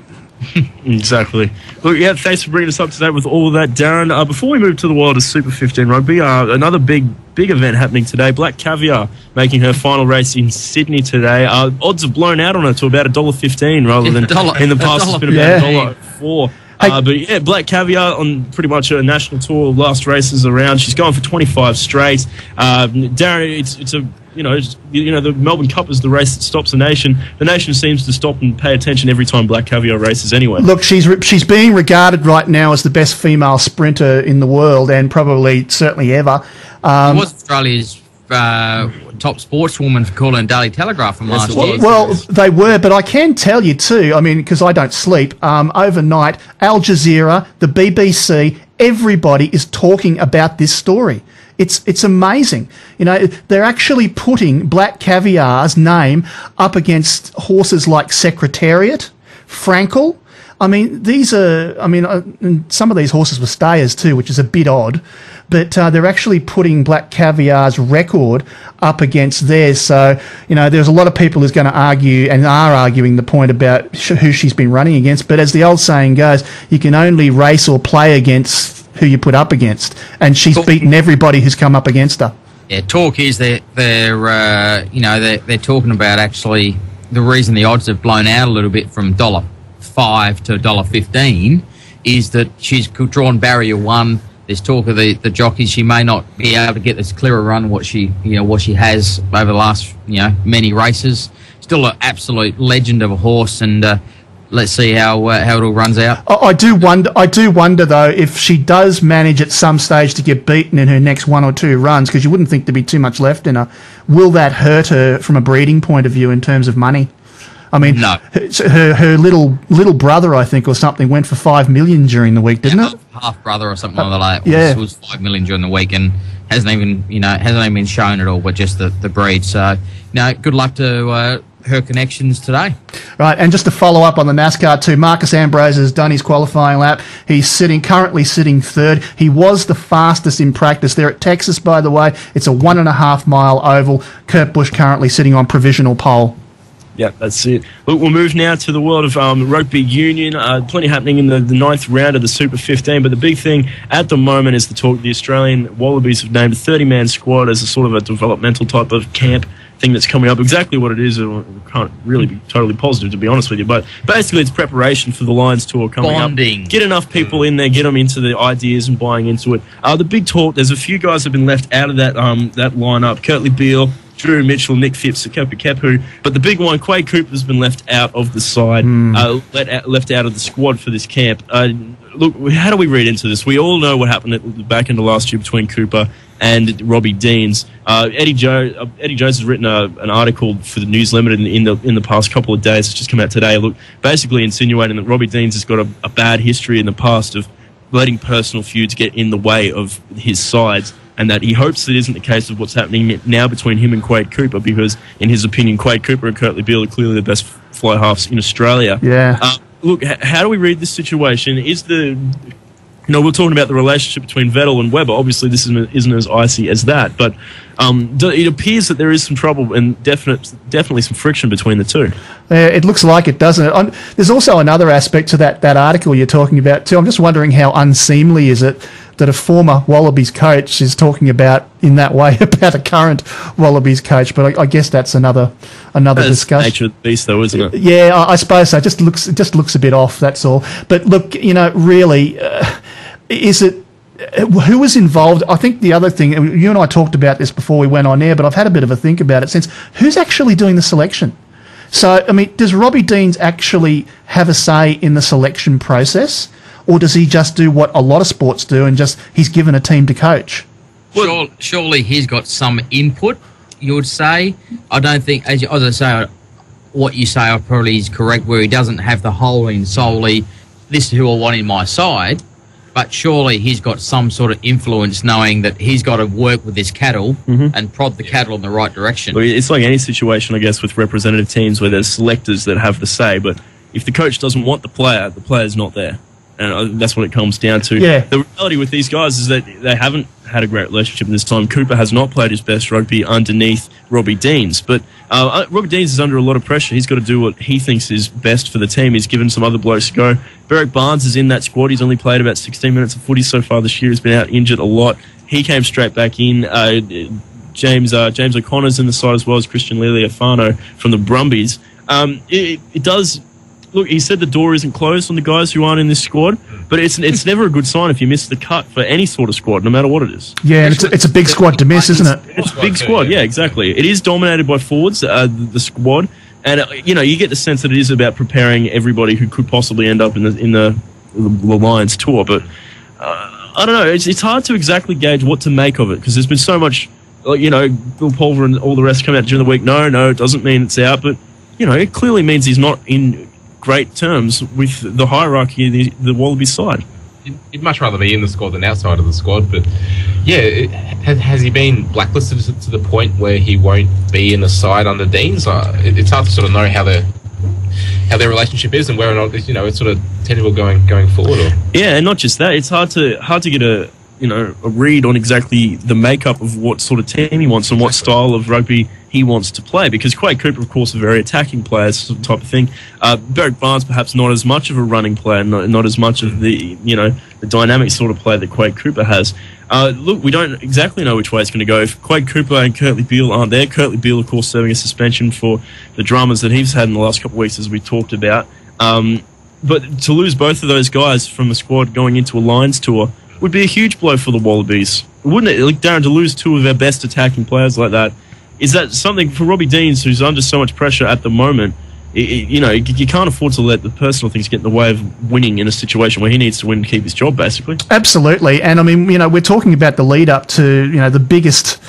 Exactly. Look, yeah, thanks for bringing us up to date with all of that, Darren. Before we move to the world of Super 15 rugby, another big event happening today. Black Caviar making her final race in Sydney today. Odds have blown out on her to about $1.15 rather than in the past it's been about $1.04. But yeah, Black Caviar on pretty much a national tour, last races around. She's going for 25 straight. Darren, it's a the Melbourne Cup is the race that stops the nation. The nation seems to stop and pay attention every time Black Caviar races anyway. Look, she's being regarded right now as the best female sprinter in the world, and probably certainly ever. She was Australia's top sportswoman for calling Daily Telegraph from last year. Well, they were, but I can tell you too, I mean, because I don't sleep, overnight, Al Jazeera, the BBC, everybody is talking about this story. It's amazing. You know, they're actually putting Black Caviar's name up against horses like Secretariat, Frankel. I mean, and some of these horses were stayers too, which is a bit odd. But they're actually putting Black Caviar's record up against theirs. So, you know, there's a lot of people who's going to argue and are arguing the point about who she's been running against. But as the old saying goes, you can only race or play against who you put up against. And she's beaten everybody who's come up against her. Yeah, talk is they're talking about actually the reason the odds have blown out a little bit from $1.05 to $1.15 is that she's drawn barrier 1. There's talk of the jockeys. She may not be able to get this clearer run what she has over the last many races. Still an absolute legend of a horse, and let's see how it all runs out. I do wonder though if she does manage at some stage to get beaten in her next 1 or 2 runs, because you wouldn't think there'd be too much left in her. Will that hurt her from a breeding point of view in terms of money? I mean, No. her little brother, I think, or something, went for $5 million during the week, didn't it? Half brother or something like that. Yeah. It was $5 million during the week and hasn't even been shown at all, but just the breed. So, good luck to her connections today. Right, and just to follow up on the NASCAR too, Marcus Ambrose has done his qualifying lap. He's currently sitting third. He was the fastest in practice there at Texas, by the way. It's a 1.5 mile oval. Kurt Busch currently sitting on provisional pole. Yeah, that's it. Look, we'll move now to the world of rugby union. Plenty happening in the ninth round of the Super 15, but the big thing at the moment is the talk. The Australian Wallabies have named a 30-man squad as a sort of a developmental type of camp thing that's coming up. Exactly what it is, I can't really be totally positive, to be honest with you, but basically it's preparation for the Lions tour coming Bonding. up. Get enough people in there, get them into the ideas and buying into it. The big talk, there's a few guys that have been left out of that lineup. Curtly Beale, Drew Mitchell, Nick Phipps, Kepu Kepu, but the big one, Quade Cooper's been left out of the side, left out of the squad for this camp. Look, how do we read into this? We all know what happened at the back end of last year between Cooper and Robbie Deans. Eddie Jones has written an article for the News Limited in the past couple of days. It's just come out today. Look, basically insinuating that Robbie Deans has got a bad history in the past of letting personal feuds get in the way of his sides, and that he hopes it isn't the case of what's happening now between him and Quade Cooper, because in his opinion, Quade Cooper and Curtly Beale are clearly the best fly halves in Australia. Yeah. Look, how do we read this situation? We're talking about the relationship between Vettel and Webber. Obviously, this isn't as icy as that, but it appears that there is some trouble and definitely some friction between the two. It looks like it, doesn't it? There's also another aspect to that article you're talking about too. I'm just wondering how unseemly is it that a former Wallabies coach is talking about in that way about a current Wallabies coach, but I guess that's another discussion. The nature of the beast, though, isn't it? Yeah, I suppose so. It just looks a bit off. That's all. But look, really, is it? Who was involved? I think the other thing, you and I talked about this before we went on air, but I've had a bit of a think about it since. Who's actually doing the selection? So, I mean, does Robbie Deans actually have a say in the selection process? Or does he just do what a lot of sports do and he's given a team to coach? Surely he's got some input, you would say. I don't think, as I say, what you say probably is correct, where he doesn't have the whole in solely, this is who I want in my side, but surely he's got some sort of influence knowing that he's got to work with his cattle and prod the cattle in the right direction. Well, it's like any situation, I guess, with representative teams where there's selectors that have the say, but if the coach doesn't want the player's not there. And that's what it comes down to. Yeah. The reality with these guys is that they haven't had a great relationship in this time. Cooper has not played his best rugby underneath Robbie Deans. But Robbie Deans is under a lot of pressure. He's got to do what he thinks is best for the team. He's given some other blokes a go. Beric Barnes is in that squad. He's only played about 16 minutes of footy so far this year. He's been out injured a lot. He came straight back in. James O'Connor's in the side as well as Christian Liliafano from the Brumbies. It does... Look, he said the door isn't closed on the guys who aren't in this squad, but it's never a good sign if you miss the cut for any sort of squad, no matter what it is. Yeah, and it's a big squad to miss, isn't it? It's a big squad, yeah, exactly. It is dominated by forwards, the squad, and you get the sense that it is about preparing everybody who could possibly end up in the Lions tour. But I don't know, it's hard to exactly gauge what to make of it because there's been so much, Bill Pulver and all the rest come out during the week. No, it doesn't mean it's out, but it clearly means he's not in great terms with the hierarchy of the Wallabies side. He'd much rather be in the squad than outside of the squad, but has he been blacklisted to the point where he won't be in the side under Deans? It's hard to sort of know how their relationship is and whether or not it's sort of tenable going forward. Yeah, and not just that, it's hard to get a read on exactly the makeup of what sort of team he wants and what style of rugby he wants to play, because Quade Cooper, of course, a very attacking player, type of thing. Beric Barnes, perhaps not as much of a running player, not as much of the the dynamic sort of player that Quade Cooper has. Look, we don't exactly know which way it's going to go. If Quade Cooper and Curtly Beale aren't there, Curtly Beale, of course, serving a suspension for the dramas that he's had in the last couple of weeks, as we talked about. But to lose both of those guys from the squad going into a Lions tour would be a huge blow for the Wallabies, wouldn't it? Like, Darren, to lose two of our best attacking players like that, is that something for Robbie Deans, who's under so much pressure at the moment? You can't afford to let the personal things get in the way of winning in a situation where he needs to win and keep his job, basically. Absolutely, and I mean, we're talking about the lead up to the biggest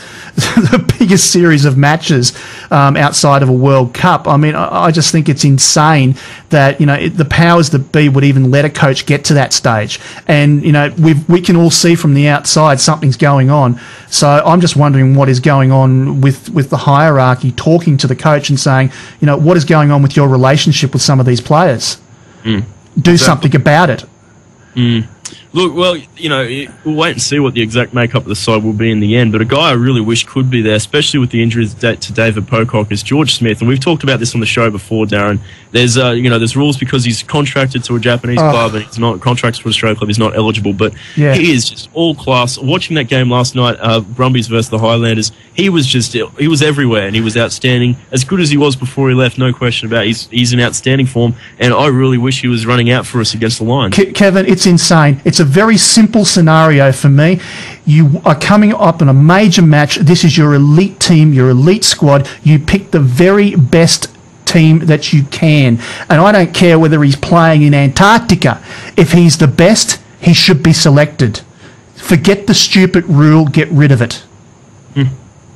series of matches outside of a World Cup. I mean, I just think it's insane that, the powers that be would even let a coach get to that stage. And, we can all see from the outside something's going on. So I'm just wondering what is going on with the hierarchy talking to the coach and saying, what is going on with your relationship with some of these players? Do something about it. Look, well, we'll wait and see what the exact makeup of the side will be in the end. But a guy I really wish could be there, especially with the injuries to David Pocock, is George Smith. And we've talked about this on the show before, Darren. There's, there's rules because he's contracted to a Japanese club and he's not contracted to an Australian club. He's not eligible, but he is just all class. Watching that game last night, Brumbies versus the Highlanders, he was everywhere and he was outstanding. As good as he was before he left, no question about it. He's in outstanding form, and I really wish he was running out for us against the Lions. Kevin, it's insane. It's a very simple scenario for me. You are coming up in a major match. This is your elite team, your elite squad. You pick the very best team that you can. And I don't care whether he's playing in Antarctica. If he's the best, he should be selected. Forget the stupid rule. Get rid of it.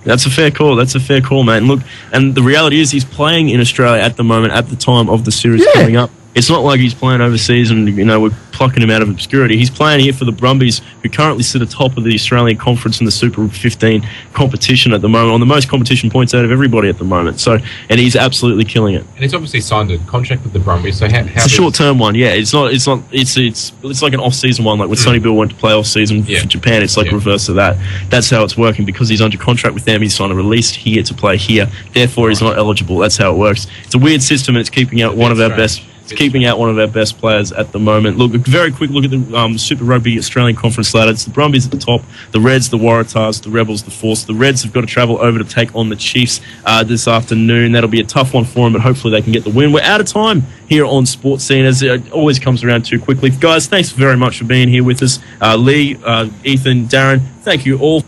That's a fair call. That's a fair call, mate. And look, and the reality is he's playing in Australia at the moment, at the time of the series coming up. It's not like he's playing overseas and, we're plucking him out of obscurity. He's playing here for the Brumbies, who currently sit atop of the Australian Conference in the Super 15 competition at the moment, on the most competition points out of everybody at the moment. So, and he's absolutely killing it. And he's obviously signed a contract with the Brumbies. So it's a short-term one, yeah. It's like an off-season one, like when Sonny Bill went to play off-season for Japan. It's like reverse of that. That's how it's working, because he's under contract with them. He's signed a release here to play here. Therefore, he's not eligible. That's how it works. It's a weird system, and it's keeping out one of our best. It's keeping out one of our best players at the moment. Look, a very quick look at the Super Rugby Australian Conference ladder. It's the Brumbies at the top, the Reds, the Waratahs, the Rebels, the Force. The Reds have got to travel over to take on the Chiefs this afternoon. That'll be a tough one for them, but hopefully they can get the win. We're out of time here on SportzScene, as it always comes around too quickly. Guys, thanks very much for being here with us. Lee, Ethan, Darren, thank you all.